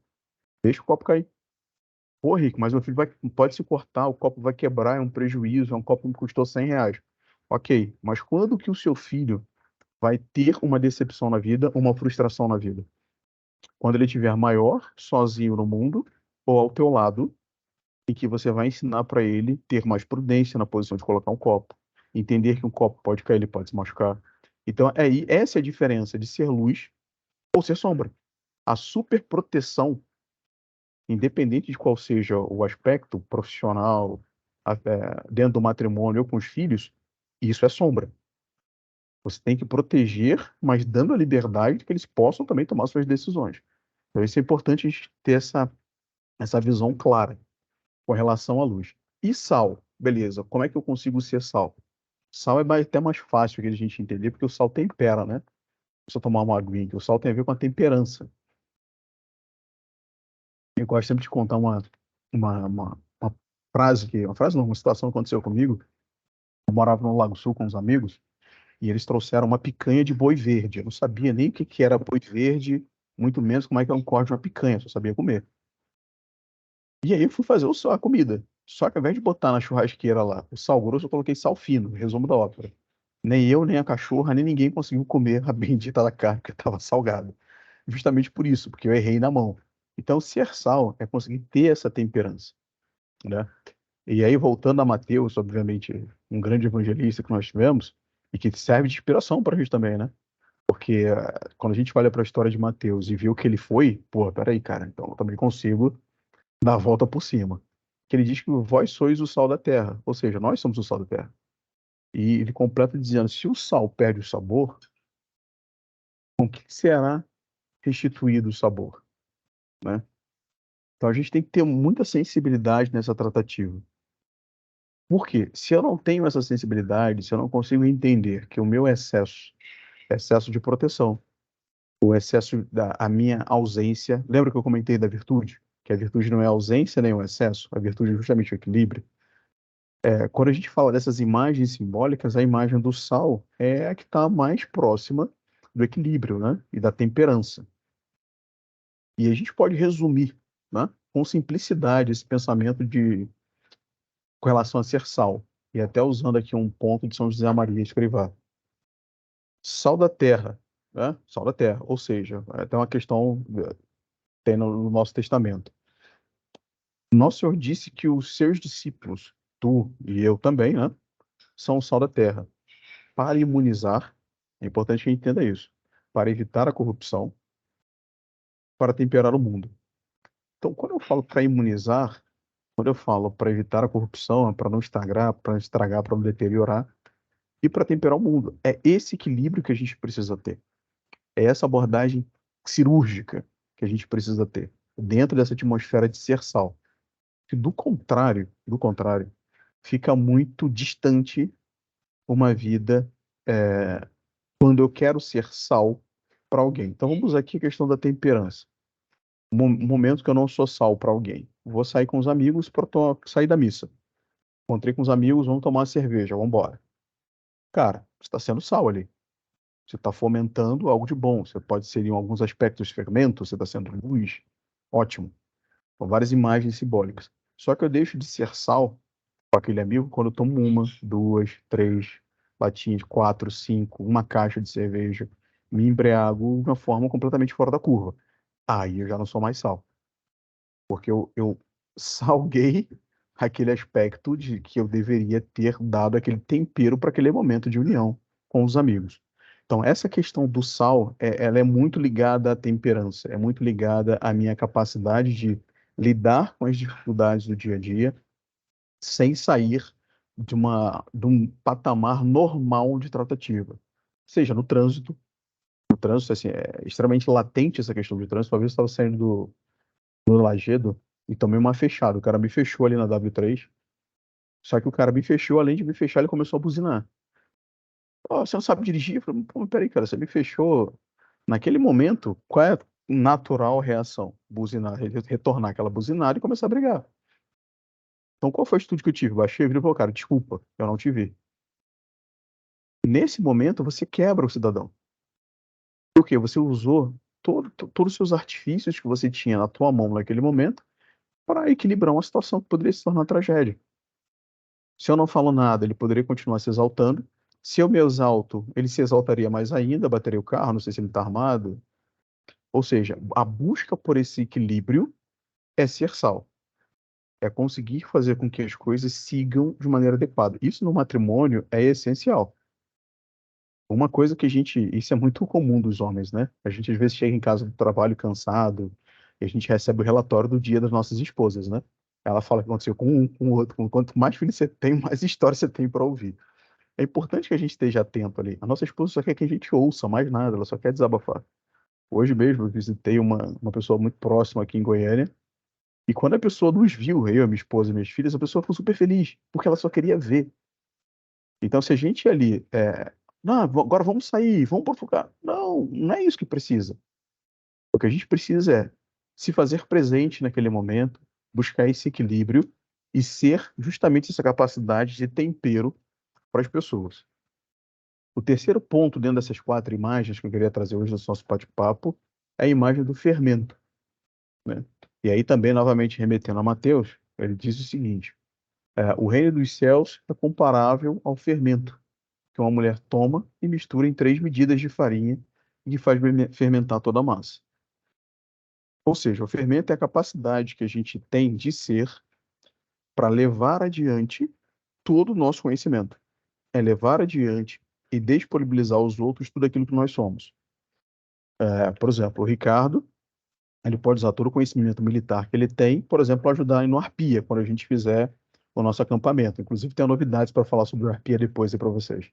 S1: deixa o copo cair. Pô, Rico, mas meu filho pode se cortar, o copo vai quebrar, é um prejuízo, é um copo que me custou R$ 100. Ok, mas quando que o seu filho vai ter uma decepção na vida, uma frustração na vida? Quando ele estiver maior, sozinho no mundo, ou ao teu lado, em que você vai ensinar para ele ter mais prudência na posição de colocar um copo, entender que um copo pode cair, ele pode se machucar. Então, essa é a diferença de ser luz ou ser sombra. A superproteção, independente de qual seja o aspecto profissional, dentro do matrimônio ou com os filhos, isso é sombra. Você tem que proteger, mas dando a liberdade de que eles possam também tomar suas decisões. Então, isso é importante a gente ter essa visão clara com relação à luz. E sal, beleza, como é que eu consigo ser sal? Sal é até mais fácil que a gente entender, porque o sal tempera, né? Se eu tomar uma aguinha, que o sal tem a ver com a temperança. Eu gosto sempre de contar uma frase uma frase não, uma situação que aconteceu comigo. Eu morava no Lago Sul com uns amigos e eles trouxeram uma picanha de boi verde. Eu não sabia nem o que que era boi verde, muito menos como é que é um corte de uma picanha, só sabia comer. E aí eu fui fazer a comida. Só que ao invés de botar na churrasqueira lá o sal grosso, eu coloquei sal fino, resumo da ópera. Nem eu, nem a cachorra, nem ninguém conseguiu comer a bendita da carne que estava salgada. Justamente por isso, porque eu errei na mão. Então, ser sal é conseguir ter essa temperança, né? E aí, voltando a Mateus, obviamente, um grande evangelista que nós tivemos, e que serve de inspiração para a gente também, né? Porque quando a gente olha para a história de Mateus e vê o que ele foi, pô, peraí, cara, então eu também consigo dar a volta por cima. Que ele diz que vós sois o sal da terra, ou seja, nós somos o sal da terra. E ele completa dizendo: se o sal perde o sabor, com que será restituído o sabor, né? Então a gente tem que ter muita sensibilidade nessa tratativa. Por quê? Se eu não tenho essa sensibilidade, se eu não consigo entender que o meu excesso de proteção, o excesso a minha ausência, lembra que eu comentei da virtude? Que a virtude não é a ausência nem o excesso, a virtude é justamente o equilíbrio. Quando a gente fala dessas imagens simbólicas, a imagem do sal é a que está mais próxima do equilíbrio, né? E da temperança. E a gente pode resumir, né, com simplicidade esse pensamento com relação a ser sal. E até usando aqui um ponto de São José Maria Escrivá. Sal da terra, né? Sal da terra. Ou seja, é até uma questão tem no nosso testamento. Nosso Senhor disse que os seus discípulos, tu e eu também, né, são o sal da terra. Para imunizar, é importante que a gente entenda isso, para evitar a corrupção, para temperar o mundo. Então, quando eu falo para imunizar, quando eu falo para evitar a corrupção, para não estragar, para não deteriorar, e para temperar o mundo, é esse equilíbrio que a gente precisa ter. É essa abordagem cirúrgica que a gente precisa ter dentro dessa atmosfera de ser sal. Que do contrário, fica muito distante uma vida quando eu quero ser sal para alguém. Então vamos usar aqui a questão da temperança. Momento que eu não sou sal para alguém. Vou sair com os amigos para sair da missa. Encontrei com os amigos, vamos tomar uma cerveja, vamos embora. Cara, você está sendo sal ali. Você está fomentando algo de bom. Você pode ser, em alguns aspectos, fermento, você está sendo luz. Ótimo. São várias imagens simbólicas. Só que eu deixo de ser sal com aquele amigo quando eu tomo uma, duas, três latinhas, quatro, cinco, uma caixa de cerveja. Me embriago de uma forma completamente fora da curva. Aí eu já não sou mais sal. Porque eu salguei aquele aspecto de que eu deveria ter dado aquele tempero para aquele momento de união com os amigos. Então, essa questão do sal, ela é muito ligada à temperança, é muito ligada à minha capacidade de lidar com as dificuldades do dia a dia sem sair de um patamar normal de tratativa. Seja no trânsito, assim, é extremamente latente essa questão do trânsito. Uma vez eu estava saindo do Lagedo e tomei uma fechada. O cara me fechou ali na W3. Só que o cara me fechou, além de me fechar, ele começou a buzinar. Ó, você não sabe dirigir? Eu falei, pô, peraí, cara, você me fechou. Naquele momento, qual é a natural reação? Buzinar, retornar aquela buzinada e começar a brigar. Então, qual foi a atitude que eu tive? Baixei o vidro e falei, cara, desculpa, eu não te vi. Nesse momento, você quebra o cidadão. Por quê? Você usou todos os seus artifícios que você tinha na tua mão naquele momento para equilibrar uma situação que poderia se tornar tragédia. Se eu não falo nada, ele poderia continuar se exaltando. Se eu me exalto, ele se exaltaria mais ainda, bateria o carro, não sei se ele está armado. Ou seja, a busca por esse equilíbrio é ser sal. É conseguir fazer com que as coisas sigam de maneira adequada. Isso no matrimônio é essencial. Uma coisa que isso é muito comum dos homens, né? A gente às vezes chega em casa do trabalho cansado e a gente recebe o relatório do dia das nossas esposas, né? Ela fala o que aconteceu com um, com o outro. Quanto mais filhos você tem, mais história você tem para ouvir. É importante que a gente esteja atento ali. A nossa esposa só quer que a gente ouça, mais nada, ela só quer desabafar. Hoje mesmo eu visitei uma pessoa muito próxima aqui em Goiânia, e quando a pessoa nos viu, eu, minha esposa e minhas filhas, a pessoa ficou super feliz, porque ela só queria ver. Então, se a gente ali, não, agora vamos sair, vamos para outro lugar. Não, não é isso que precisa. O que a gente precisa é se fazer presente naquele momento, buscar esse equilíbrio e ser justamente essa capacidade de tempero para as pessoas. O terceiro ponto dentro dessas quatro imagens que eu queria trazer hoje no nosso bate-papo é a imagem do fermento, né? E aí também, novamente, remetendo a Mateus, ele diz o seguinte: o reino dos céus é comparável ao fermento que uma mulher toma e mistura em 3 medidas de farinha e que faz fermentar toda a massa. Ou seja, o fermento é a capacidade que a gente tem de ser para levar adiante todo o nosso conhecimento. É levar adiante e disponibilizar aos outros tudo aquilo que nós somos. Por exemplo, o Ricardo, ele pode usar todo o conhecimento militar que ele tem, por exemplo, para ajudar no Arpia, quando a gente fizer o nosso acampamento. Inclusive, tem novidades para falar sobre o Arpia depois aí para vocês.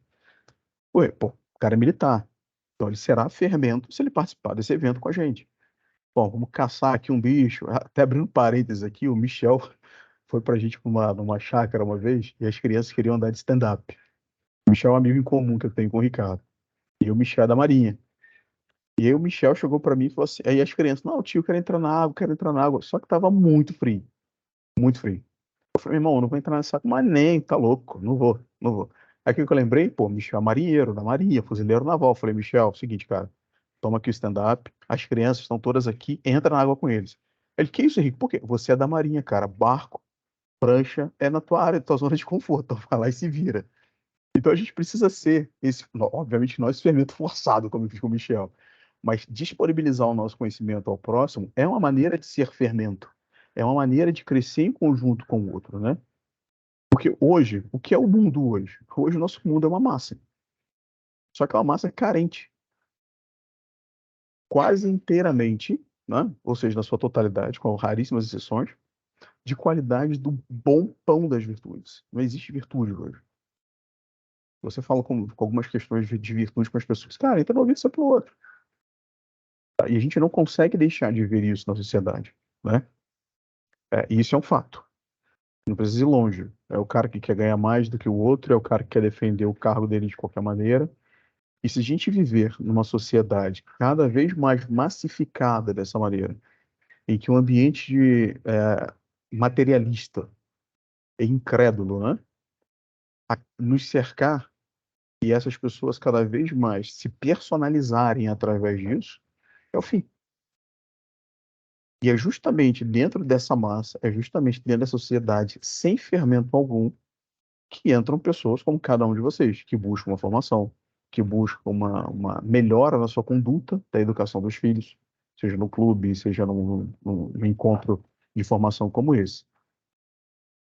S1: Ué, pô, o cara é militar. Então, ele será fermento se ele participar desse evento com a gente. Bom, vamos caçar aqui um bicho. Até abrindo parênteses aqui, o Michel foi pra gente numa chácara uma vez e as crianças queriam andar de stand-up. O Michel é um amigo em comum que eu tenho com o Ricardo. E o Michel é da Marinha. E aí o Michel chegou para mim e falou assim, aí as crianças, não, tio, quero entrar na água, quero entrar na água. Só que tava muito frio, muito frio. Eu falei, irmão, eu não vou entrar nessa água, mas nem, tá louco, não vou, não vou. Aquilo que eu lembrei, pô, Michel é marinheiro da Marinha, fuzileiro naval. Falei, Michel, seguinte, cara, toma aqui o stand-up, as crianças estão todas aqui, entra na água com eles. Ele, que isso, Henrique? Por quê? Você é da Marinha, cara. Barco, prancha, é na tua área, tua zona de conforto. Então vai lá e se vira. Então a gente precisa ser, obviamente, não esse fermento forçado, como eu fiz com o Michel, mas disponibilizar o nosso conhecimento ao próximo é uma maneira de ser fermento. É uma maneira de crescer em conjunto com o outro, né? Porque hoje, o que é o mundo hoje? Hoje o nosso mundo é uma massa. Só que é uma massa carente, quase inteiramente, né? Ou seja, na sua totalidade, com raríssimas exceções, de qualidade do bom pão das virtudes. Não existe virtude hoje. Você fala com algumas questões de virtude com as pessoas, cara, entra no ouvido só pelo outro. E a gente não consegue deixar de ver isso na sociedade, né? E isso é um fato. Não precisa ir longe. É o cara que quer ganhar mais do que o outro, é o cara que quer defender o cargo dele de qualquer maneira. E se a gente viver numa sociedade cada vez mais massificada dessa maneira, em que um ambiente materialista e incrédulo, né, nos cercar e essas pessoas cada vez mais se personalizarem através disso, é o fim. E é justamente dentro dessa massa, é justamente dentro dessa sociedade sem fermento algum, que entram pessoas como cada um de vocês, que buscam uma formação, que buscam uma melhora na sua conduta da educação dos filhos, seja no clube, seja num encontro de formação como esse.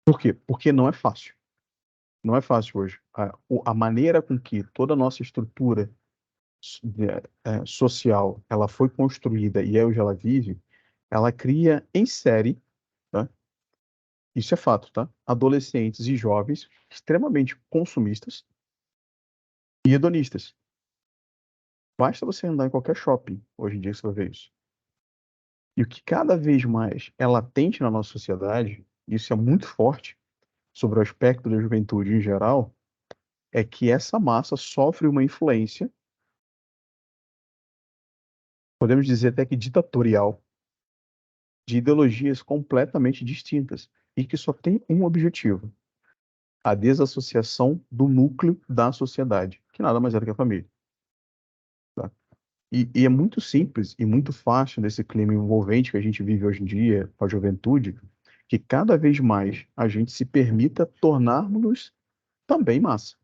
S1: Por quê? Porque não é fácil. Não é fácil hoje. A maneira com que toda a nossa estrutura social ela foi construída e hoje ela vive, ela cria em série, tá? Isso é fato, tá? Adolescentes e jovens extremamente consumistas e hedonistas. Basta você andar em qualquer shopping hoje em dia que você vai ver isso. E o que cada vez mais é latente na nossa sociedade, isso é muito forte sobre o aspecto da juventude em geral, é que essa massa sofre uma influência, podemos dizer até que ditatorial, de ideologias completamente distintas e que só tem um objetivo: a desassociação do núcleo da sociedade, que nada mais é do que a família. Tá? E é muito simples e muito fácil nesse clima envolvente que a gente vive hoje em dia, com a juventude, que cada vez mais a gente se permita tornarmos também massa.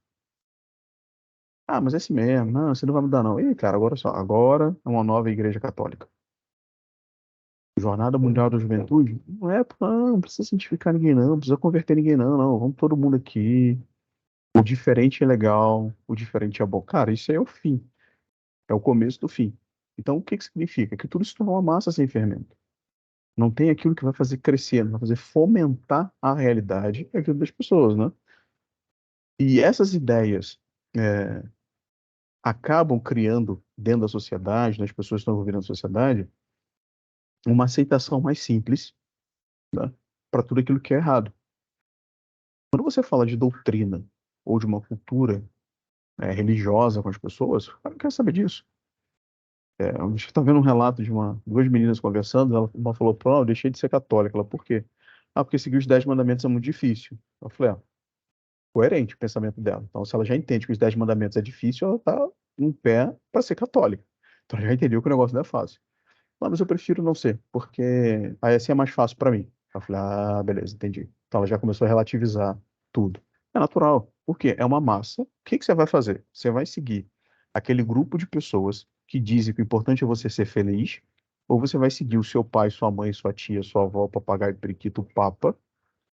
S1: Ah, mas é assim mesmo, não, você não vai mudar não. Ih, cara, agora só, agora é uma nova igreja católica. Jornada Mundial da Juventude? Não é, não precisa santificar ninguém não, não precisa converter ninguém não, não, vamos todo mundo aqui. O diferente é legal, o diferente é bom. Cara, isso aí é o fim, é o começo do fim. Então, o que que significa? Que tudo se tornou uma massa sem fermento. Não tem aquilo que vai fazer crescer, vai fazer fomentar a realidade e a vida das pessoas, né? E essas ideias é, acabam criando dentro da sociedade, nas pessoas que estão envolvidas na sociedade, uma aceitação mais simples, né, para tudo aquilo que é errado. Quando você fala de doutrina ou de uma cultura religiosa com as pessoas, o cara não quer saber disso. A gente está vendo um relato de duas meninas conversando, uma falou, pô, eu deixei de ser católica. Ela, por quê? Ah, porque seguir os 10 mandamentos é muito difícil. Eu falei, coerente o pensamento dela. Então, se ela já entende que os 10 mandamentos é difícil, ela está em pé para ser católica. Então, ela já entendeu que o negócio não é fácil. Ah, mas eu prefiro não ser, porque aí assim é mais fácil para mim. Eu falei, ah, beleza, entendi. Então, ela já começou a relativizar tudo. É natural, porque é uma massa. O que que você vai fazer? Você vai seguir aquele grupo de pessoas que dizem que o importante é você ser feliz, ou você vai seguir o seu pai, sua mãe, sua tia, sua avó, papagaio, periquito, papa,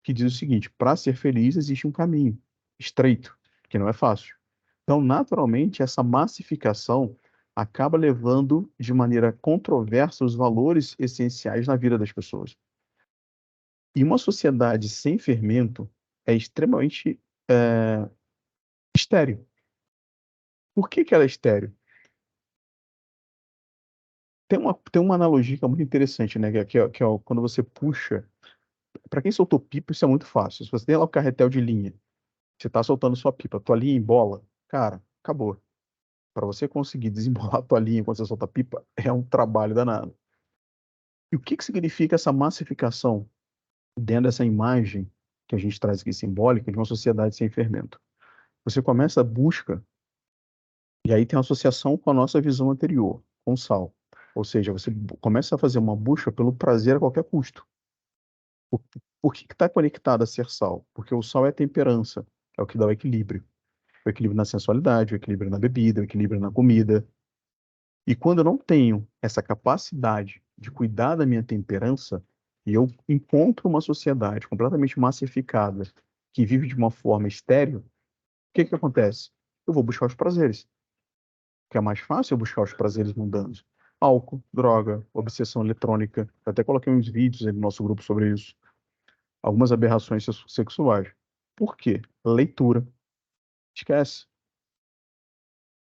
S1: que diz o seguinte: para ser feliz existe um caminho estreito, que não é fácil. Então, naturalmente, essa massificação acaba levando de maneira controversa os valores essenciais na vida das pessoas. E uma sociedade sem fermento é extremamente estéril. Por que que ela é estéril? Tem uma analogia que é muito interessante, né? Que é quando você puxa. Para quem soltou pipa, isso é muito fácil. Se você tem lá o carretel de linha, você está soltando sua pipa, tua linha embola, cara, acabou. Para você conseguir desembolar a tua linha quando você solta a pipa, é um trabalho danado. E o que que significa essa massificação dentro dessa imagem que a gente traz aqui simbólica de uma sociedade sem fermento? você começa a busca, e aí tem uma associação com a nossa visão anterior, com o sal. Ou seja, você começa a fazer uma busca pelo prazer a qualquer custo. Por, por que está conectado a ser sal? Porque o sal é a temperança, é o que dá o equilíbrio. O equilíbrio na sensualidade, o equilíbrio na bebida, o equilíbrio na comida. E quando eu não tenho essa capacidade de cuidar da minha temperança, e eu encontro uma sociedade completamente massificada, que vive de uma forma estéril, o que que acontece? Eu vou buscar os prazeres, que é mais fácil eu buscar os prazeres mundanos. Álcool, droga, obsessão eletrônica. Eu até coloquei uns vídeos aí no nosso grupo sobre isso. Algumas aberrações sexuais. Por quê? Leitura. Esquece.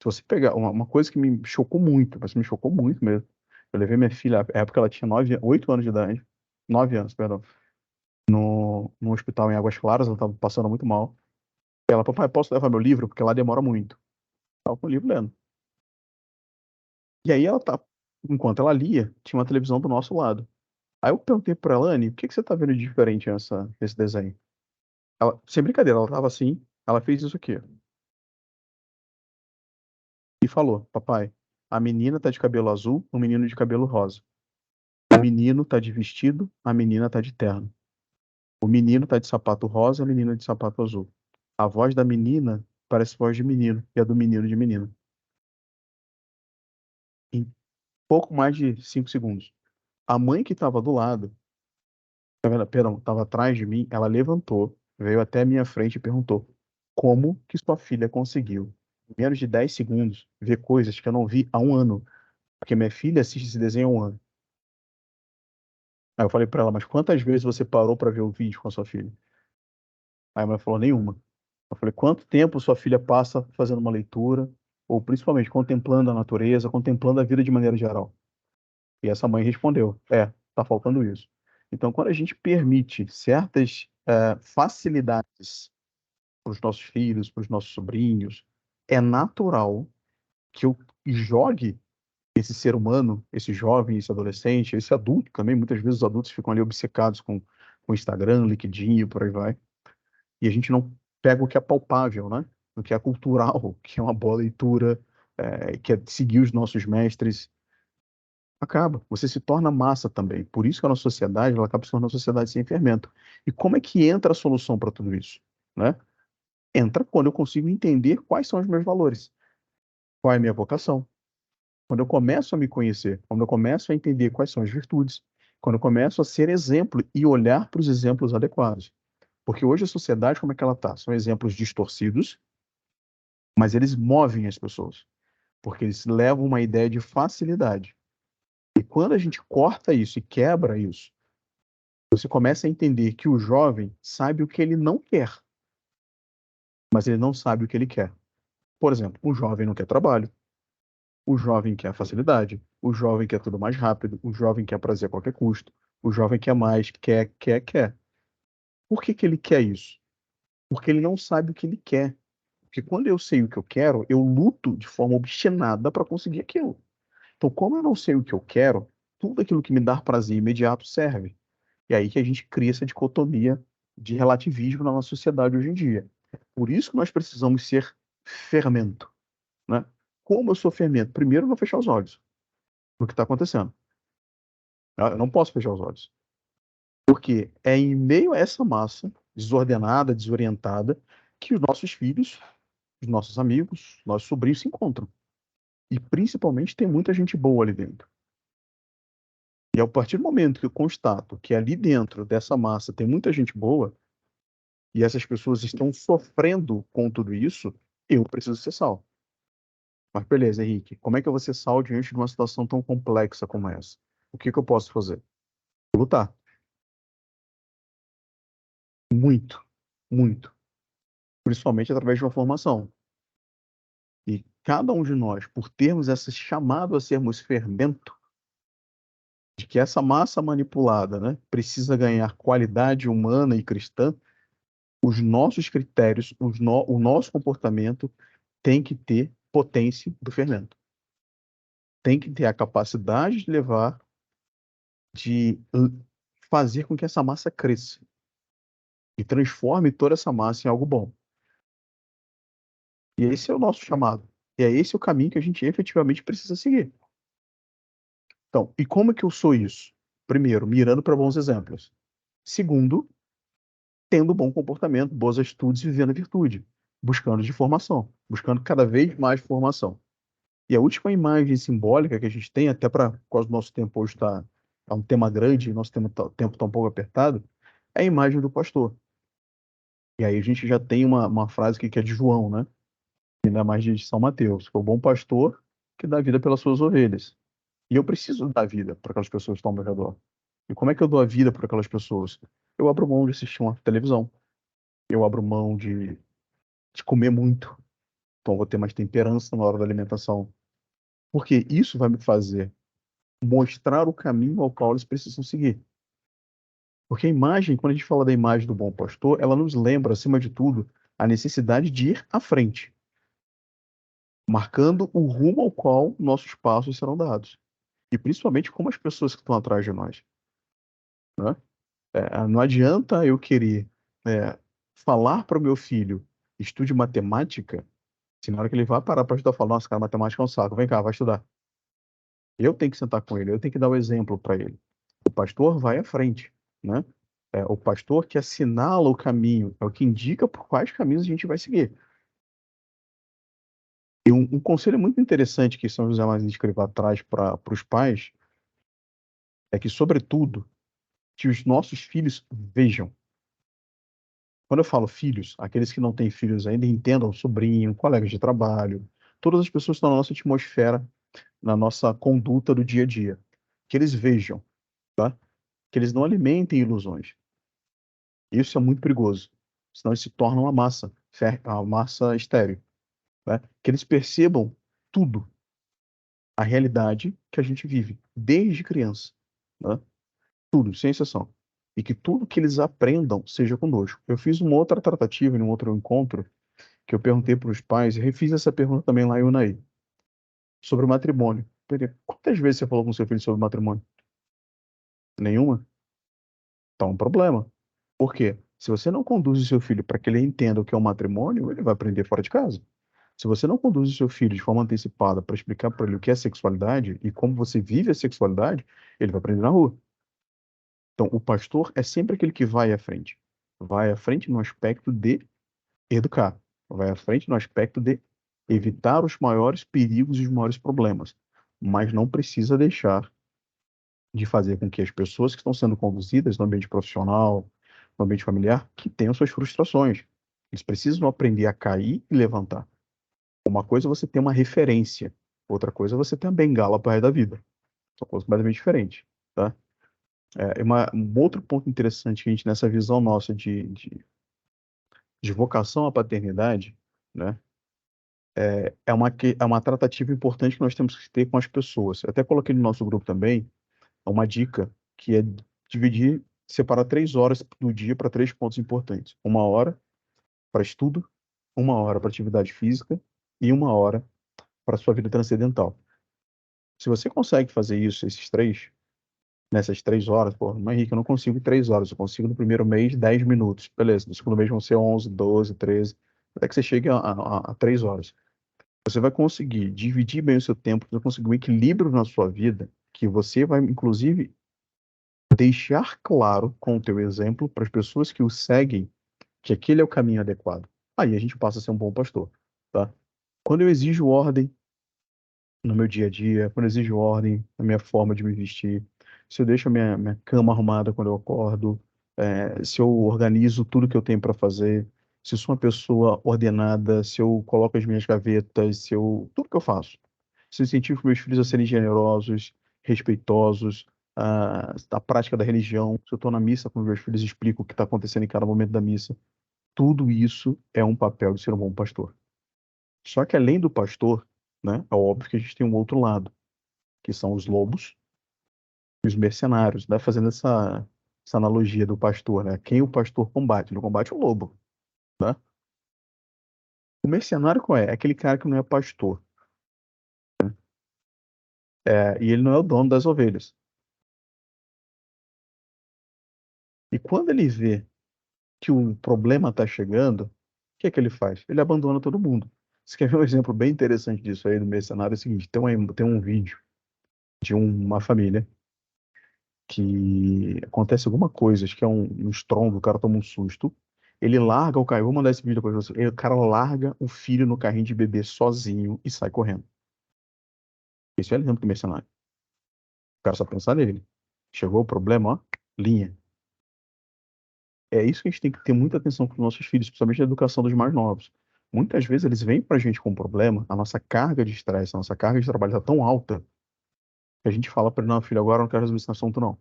S1: Se você pegar uma coisa que me chocou muito, mas me chocou muito mesmo. Eu levei minha filha, na época ela tinha 8 anos de idade, 9 anos, perdão, no hospital em Águas Claras, ela estava passando muito mal. Ela, papai, posso levar meu livro? Porque lá demora muito. Estava com o livro lendo. E aí ela tá, enquanto ela lia, tinha uma televisão do nosso lado. Aí eu perguntei pra ela, Anne, o que que você tá vendo de diferente nesse desenho? Ela, sem brincadeira, ela tava assim, ela fez isso aqui, ó, e falou, papai, a menina tá de cabelo azul, o menino de cabelo rosa. O menino tá de vestido, a menina tá de terno. O menino tá de sapato rosa, a menina de sapato azul. A voz da menina parece voz de menino e a do menino de menina. Em pouco mais de 5 segundos. A mãe que estava do lado, perdão, estava atrás de mim, ela levantou, veio até a minha frente e perguntou: como que sua filha conseguiu, em menos de 10 segundos, ver coisas que eu não vi há um ano? Porque minha filha assiste esse desenho há um ano. Aí eu falei para ela, mas quantas vezes você parou para ver o vídeo com a sua filha? Aí a mãe falou, nenhuma. Eu falei, quanto tempo sua filha passa fazendo uma leitura, ou principalmente contemplando a natureza, contemplando a vida de maneira geral? E essa mãe respondeu, tá faltando isso. Então, quando a gente permite certas facilidades para os nossos filhos, para os nossos sobrinhos, é natural que eu jogue esse ser humano, esse jovem, esse adolescente, esse adulto também, muitas vezes os adultos ficam ali obcecados com Instagram, LinkedIn e por aí vai, e a gente não pega o que é palpável, né? O que é cultural, que é uma boa leitura, que é seguir os nossos mestres, acaba. Você se torna massa também. Por isso que a nossa sociedade, ela acaba se tornando uma sociedade sem fermento. E como é que entra a solução para tudo isso, né? Entra quando eu consigo entender quais são os meus valores, qual é a minha vocação. Quando eu começo a me conhecer, quando eu começo a entender quais são as virtudes, quando eu começo a ser exemplo e olhar para os exemplos adequados. Porque hoje a sociedade, como é que ela está? São exemplos distorcidos, mas eles movem as pessoas, porque eles levam uma ideia de facilidade. E quando a gente corta isso e quebra isso, você começa a entender que o jovem sabe o que ele não quer, mas ele não sabe o que ele quer. Por exemplo, o jovem não quer trabalho, o jovem quer facilidade, o jovem quer tudo mais rápido, o jovem quer prazer a qualquer custo, o jovem quer mais, quer. Por que que ele quer isso? Porque ele não sabe o que ele quer. Porque quando eu sei o que eu quero, eu luto de forma obstinada para conseguir aquilo. Então, como eu não sei o que eu quero, tudo aquilo que me dá prazer imediato serve. E aí que a gente cria essa dicotomia de relativismo na nossa sociedade hoje em dia. Por isso que nós precisamos ser fermento, né? Como eu sou fermento? Primeiro, eu vou fechar os olhos no que está acontecendo. Eu não posso fechar os olhos. Porque é em meio a essa massa desordenada, desorientada, que os nossos filhos, os nossos amigos, nossos sobrinhos se encontram. E principalmente tem muita gente boa ali dentro. E a partir do momento que eu constato que ali dentro dessa massa tem muita gente boa, e essas pessoas estão sofrendo com tudo isso, eu preciso ser sal. Mas beleza, Henrique, como é que eu vou ser sal diante de uma situação tão complexa como essa? O que que eu posso fazer? Lutar. Muito, muito. Principalmente através de uma formação. E cada um de nós, por termos esse chamado a sermos fermento, de que essa massa manipulada, né, precisa ganhar qualidade humana e cristã, os nossos critérios, o nosso comportamento tem que ter potência do fermento. Tem que ter a capacidade de levar, de fazer com que essa massa cresça e transforme toda essa massa em algo bom. E esse é o nosso chamado. E é esse o caminho que a gente efetivamente precisa seguir. Então, e como é que eu sou isso? Primeiro, mirando para bons exemplos. Segundo, tendo bom comportamento, boas atitudes e vivendo a virtude. Buscando de formação. Buscando cada vez mais formação. E a última imagem simbólica que a gente tem, até para por causa do nosso tempo hoje está um tema grande, nosso tempo está um pouco apertado, é a imagem do pastor. E aí a gente já tem uma frase aqui que é de João, né? Ainda mais de São Mateus, que é o bom pastor que dá vida pelas suas ovelhas. E eu preciso dar vida para aquelas pessoas que estão ao meu redor. E como é que eu dou a vida para aquelas pessoas? Eu abro mão de assistir uma televisão. Eu abro mão de comer muito. Então eu vou ter mais temperança na hora da alimentação. Porque isso vai me fazer mostrar o caminho ao qual eles precisam seguir. Porque a imagem, quando a gente fala da imagem do bom pastor, ela nos lembra, acima de tudo, a necessidade de ir à frente, marcando o rumo ao qual nossos passos serão dados. E principalmente como as pessoas que estão atrás de nós, né? Não adianta eu querer falar para o meu filho, estude matemática, se na hora que ele vai parar para estudar, falar, nossa, cara, matemática é um saco, vem cá, vai estudar. Eu tenho que sentar com ele, eu tenho que dar o exemplo para ele. O pastor vai à frente, né? O pastor que assinala o caminho, é o que indica por quais caminhos a gente vai seguir. E um conselho muito interessante que São José Maria Escrivá traz para os pais é que, sobretudo, que os nossos filhos vejam. Quando eu falo filhos, aqueles que não têm filhos ainda entendam sobrinho, colegas de trabalho, todas as pessoas que estão na nossa atmosfera, na nossa conduta do dia a dia. Que eles vejam, tá? Que eles não alimentem ilusões. Isso é muito perigoso. Senão eles se tornam uma massa estéril, né? Que eles percebam tudo, a realidade que a gente vive, desde criança, né? Tudo, sem exceção. E que tudo que eles aprendam seja conosco. Eu fiz uma outra tratativa, em um outro encontro, que eu perguntei para os pais, e refiz essa pergunta também lá em Unai, sobre o matrimônio. Quantas vezes você falou com seu filho sobre matrimônio? Nenhuma? Tá um problema. Por quê? Se você não conduz o seu filho para que ele entenda o que é um matrimônio, ele vai aprender fora de casa. Se você não conduz o seu filho de forma antecipada para explicar para ele o que é sexualidade e como você vive a sexualidade, ele vai aprender na rua. Então, o pastor é sempre aquele que vai à frente. Vai à frente no aspecto de educar. Vai à frente no aspecto de evitar os maiores perigos e os maiores problemas. Mas não precisa deixar de fazer com que as pessoas que estão sendo conduzidas no ambiente profissional, no ambiente familiar, que tenham suas frustrações. Eles precisam aprender a cair e levantar. Uma coisa é você ter uma referência, outra coisa é você ter uma bengala para o resto da vida. São coisas completamente diferentes, tá? Um outro ponto interessante que a gente, nessa visão nossa de vocação à paternidade, né? É uma tratativa importante que nós temos que ter com as pessoas. Eu até coloquei no nosso grupo também uma dica que é dividir, separar 3 horas do dia para 3 pontos importantes. 1 hora para estudo, 1 hora para atividade física e 1 hora para sua vida transcendental. Se você consegue fazer isso, esses três, nessas 3 horas, pô, mas Henrique, eu não consigo em 3 horas, eu consigo no primeiro mês 10 minutos. Beleza, no segundo mês vão ser 11, 12, 13, até que você chegue a 3 horas. Você vai conseguir dividir bem o seu tempo, você vai conseguir um equilíbrio na sua vida, que você vai, inclusive, deixar claro com o teu exemplo para as pessoas que o seguem que aquele é o caminho adequado. Aí a gente passa a ser um bom pastor, tá? Quando eu exijo ordem no meu dia a dia, quando eu exijo ordem na minha forma de me vestir, se eu deixo a minha cama arrumada quando eu acordo, se eu organizo tudo que eu tenho para fazer, se eu sou uma pessoa ordenada, se eu coloco as minhas gavetas, tudo que eu faço. Se eu incentivo meus filhos a serem generosos, respeitosos, a prática da religião, se eu estou na missa com meus filhos, explico o que está acontecendo em cada momento da missa. Tudo isso é um papel de ser um bom pastor. Só que além do pastor, né, é óbvio que a gente tem um outro lado, que são os lobos e os mercenários, né? Fazendo essa analogia do pastor, né? Quem o pastor combate? Ele combate o lobo, né? O mercenário qual é? É aquele cara que não é pastor, e ele não é o dono das ovelhas. E quando ele vê que o problema está chegando, o que é que ele faz? Ele abandona todo mundo. Você quer ver um exemplo bem interessante disso aí do mercenário? É o seguinte, tem um vídeo de uma família que acontece alguma coisa, acho que é um estrondo, o cara toma um susto, ele larga o carro, vou mandar esse vídeo pra você, o cara larga o filho no carrinho de bebê sozinho e sai correndo. Esse é o exemplo do mercenário. O cara só pensa nele. Chegou o problema, ó, linha. É isso que a gente tem que ter muita atenção com os nossos filhos, principalmente na educação dos mais novos. Muitas vezes eles vêm pra gente com um problema, a nossa carga de estresse, a nossa carga de trabalho está tão alta, que a gente fala para ele, não, filho, agora eu não quero resolver esse assunto, não.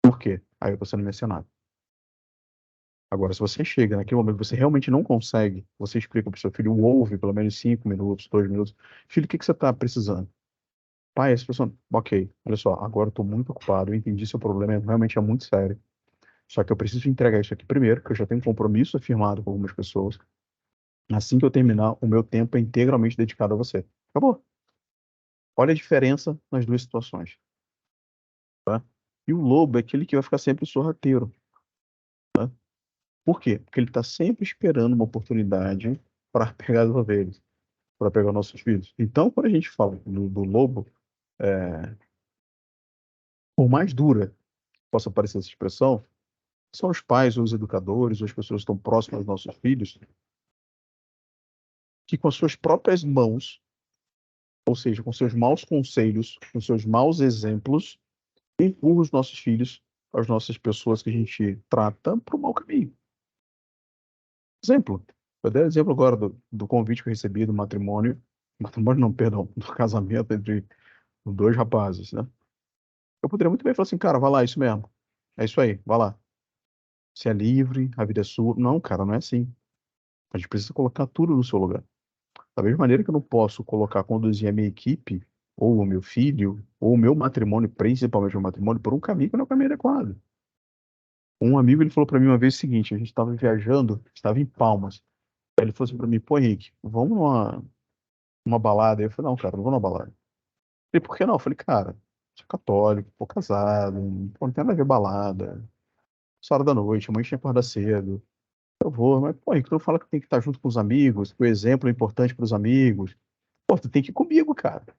S1: Por quê? Aí você não é mercenário. Agora, se você chega naquele momento que você realmente não consegue, você explica para o seu filho, ouve pelo menos 5 minutos, 2 minutos. Filho, o que que você está precisando? Pai, essa pessoa. Ok, olha só, agora eu estou muito ocupado, eu entendi seu problema, realmente é muito sério. Só que eu preciso entregar isso aqui primeiro, porque eu já tenho um compromisso firmado com algumas pessoas. Assim que eu terminar, o meu tempo é integralmente dedicado a você. Acabou. Olha a diferença nas duas situações. Tá? E o lobo é aquele que vai ficar sempre sorrateiro. Tá? Por quê? Porque ele está sempre esperando uma oportunidade para pegar as ovelhas, para pegar nossos filhos. Então, quando a gente fala do lobo, por mais dura que possa parecer essa expressão, são os pais, ou os educadores, ou as pessoas que estão próximas dos nossos filhos, que com as suas próprias mãos, ou seja, com seus maus conselhos, com seus maus exemplos, empurram os nossos filhos, as nossas pessoas que a gente trata, para o mau caminho. Exemplo. Eu dei exemplo agora do convite que eu recebi do matrimônio não, perdão, do casamento entre dois rapazes, né? Eu poderia muito bem falar assim, cara, vai lá, é isso mesmo. É isso aí, vai lá. Você é livre, a vida é sua. Não, cara, não é assim. A gente precisa colocar tudo no seu lugar. Da mesma maneira que eu não posso conduzir a minha equipe, ou o meu filho, ou o meu matrimônio, principalmente o meu matrimônio, por um caminho que não é o caminho adequado. Um amigo, ele falou para mim uma vez o seguinte, a gente estava viajando, estava em Palmas. Aí ele falou assim para mim, pô, Henrique, vamos numa balada? Aí eu falei, não, cara, não vou numa balada. Ele, por que não? Eu falei, cara, sou católico, tô casado, pô, não tem nada a ver balada. Essa hora da noite, amanhã tinha que acordar cedo. Eu vou, mas, pô, Henrique, tu não fala que tem que estar junto com os amigos, que o exemplo é importante para os amigos. Pô, tu tem que ir comigo, cara.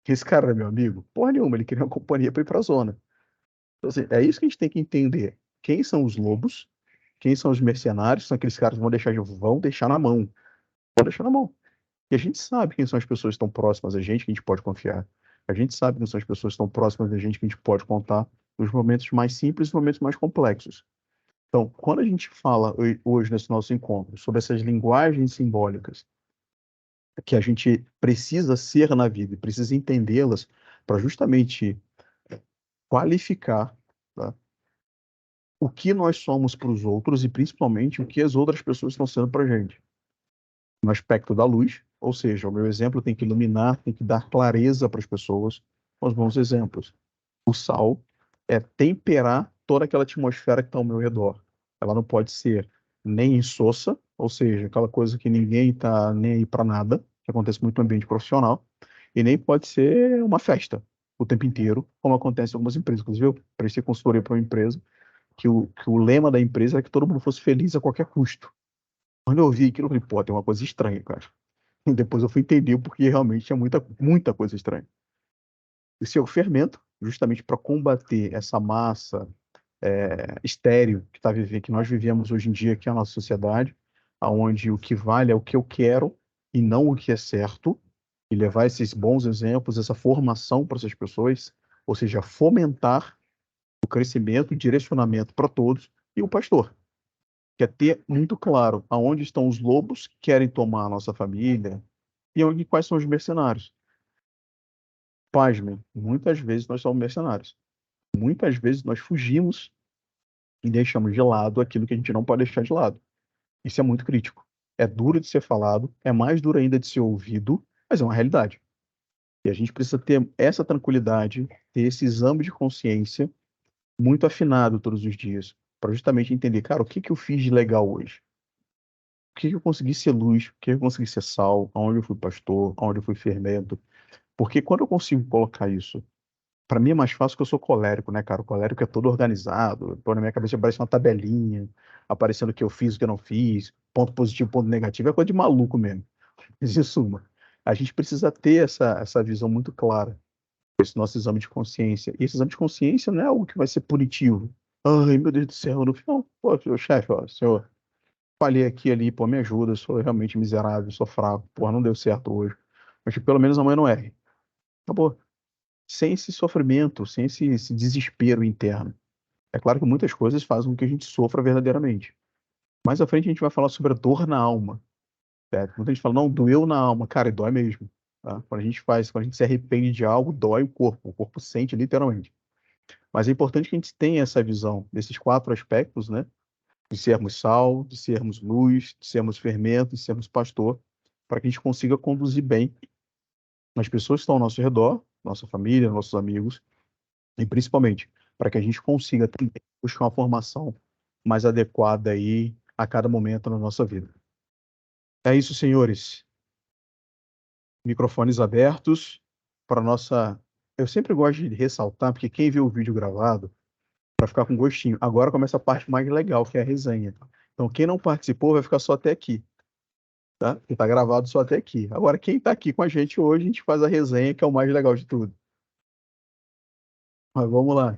S1: Que esse cara é meu amigo? Porra nenhuma, ele queria uma companhia para ir pra zona. Então, assim, é isso que a gente tem que entender. Quem são os lobos? Quem são os mercenários? São aqueles caras que vão deixar na mão. Vão deixar na mão. E a gente sabe quem são as pessoas que estão próximas a gente, que a gente pode confiar. A gente sabe quem são as pessoas que estão próximas da gente, que a gente pode contar nos momentos mais simples e nos momentos mais complexos. Então, quando a gente fala hoje nesse nosso encontro sobre essas linguagens simbólicas que a gente precisa ser na vida e precisa entendê-las para justamente qualificar, tá, o que nós somos para os outros e principalmente o que as outras pessoas estão sendo para a gente. No aspecto da luz, ou seja, o meu exemplo tem que iluminar, tem que dar clareza para as pessoas com os bons exemplos. O sal é temperar toda aquela atmosfera que está ao meu redor. Ela não pode ser nem insossa, ou seja, aquela coisa que ninguém está nem aí para nada, que acontece muito no ambiente profissional, e nem pode ser uma festa o tempo inteiro, como acontece em algumas empresas. Inclusive, eu prestei consultoria para uma empresa que o lema da empresa era que todo mundo fosse feliz a qualquer custo. Quando eu vi aquilo, eu falei, pô, tem uma coisa estranha, cara. E depois eu fui entender porque realmente tinha muita, muita coisa estranha. Esse é o fermento, justamente para combater essa massa estéril que nós vivemos hoje em dia, que é a nossa sociedade, aonde o que vale é o que eu quero e não o que é certo, e levar esses bons exemplos, essa formação para essas pessoas, ou seja, fomentar o crescimento e direcionamento para todos, e o pastor, que é ter muito claro aonde estão os lobos que querem tomar a nossa família e quais são os mercenários. Pasmem, muitas vezes nós somos mercenários. Muitas vezes nós fugimos e deixamos de lado aquilo que a gente não pode deixar de lado. Isso é muito crítico. É duro de ser falado, é mais duro ainda de ser ouvido, mas é uma realidade. E a gente precisa ter essa tranquilidade, ter esse exame de consciência muito afinado todos os dias, para justamente entender, cara, o que que eu fiz de legal hoje? O que que eu consegui ser luz? O que que eu consegui ser sal? Aonde eu fui pastor? Aonde eu fui fermento? Porque quando eu consigo colocar isso, para mim é mais fácil que eu sou colérico, né, cara? O colérico é todo organizado, pô, na minha cabeça aparece uma tabelinha, aparecendo o que eu fiz, o que eu não fiz, ponto positivo, ponto negativo, é coisa de maluco mesmo. Mas, em suma, a gente precisa ter essa visão muito clara, esse nosso exame de consciência. E esse exame de consciência não é algo que vai ser punitivo. Ai, meu Deus do céu, no final, pô, meu chefe, ó, senhor, falhei aqui e ali, pô, me ajuda, eu sou realmente miserável, sou fraco, pô, não deu certo hoje. Mas que pelo menos amanhã não erre. Acabou. Sem esse sofrimento, sem esse desespero interno. É claro que muitas coisas fazem com que a gente sofra verdadeiramente. Mais à frente a gente vai falar sobre a dor na alma. Certo? Muita gente fala, não, doeu na alma. Cara, e dói mesmo. Tá? Quando a gente se arrepende de algo, dói o corpo sente literalmente. Mas é importante que a gente tenha essa visão desses 4 aspectos, né? De sermos sal, de sermos luz, de sermos fermento, de sermos pastor, para que a gente consiga conduzir bem as pessoas que estão ao nosso redor, nossa família, nossos amigos, e principalmente para que a gente consiga também buscar uma formação mais adequada aí a cada momento na nossa vida. É isso, senhores. Microfones abertos para nossa. Eu sempre gosto de ressaltar, porque quem vê o vídeo gravado, para ficar com gostinho. Agora começa a parte mais legal, que é a resenha. Então, quem não participou vai ficar só até aqui, tá? Porque tá gravado só até aqui. Agora, quem tá aqui com a gente hoje, a gente faz a resenha, que é o mais legal de tudo. Mas vamos lá.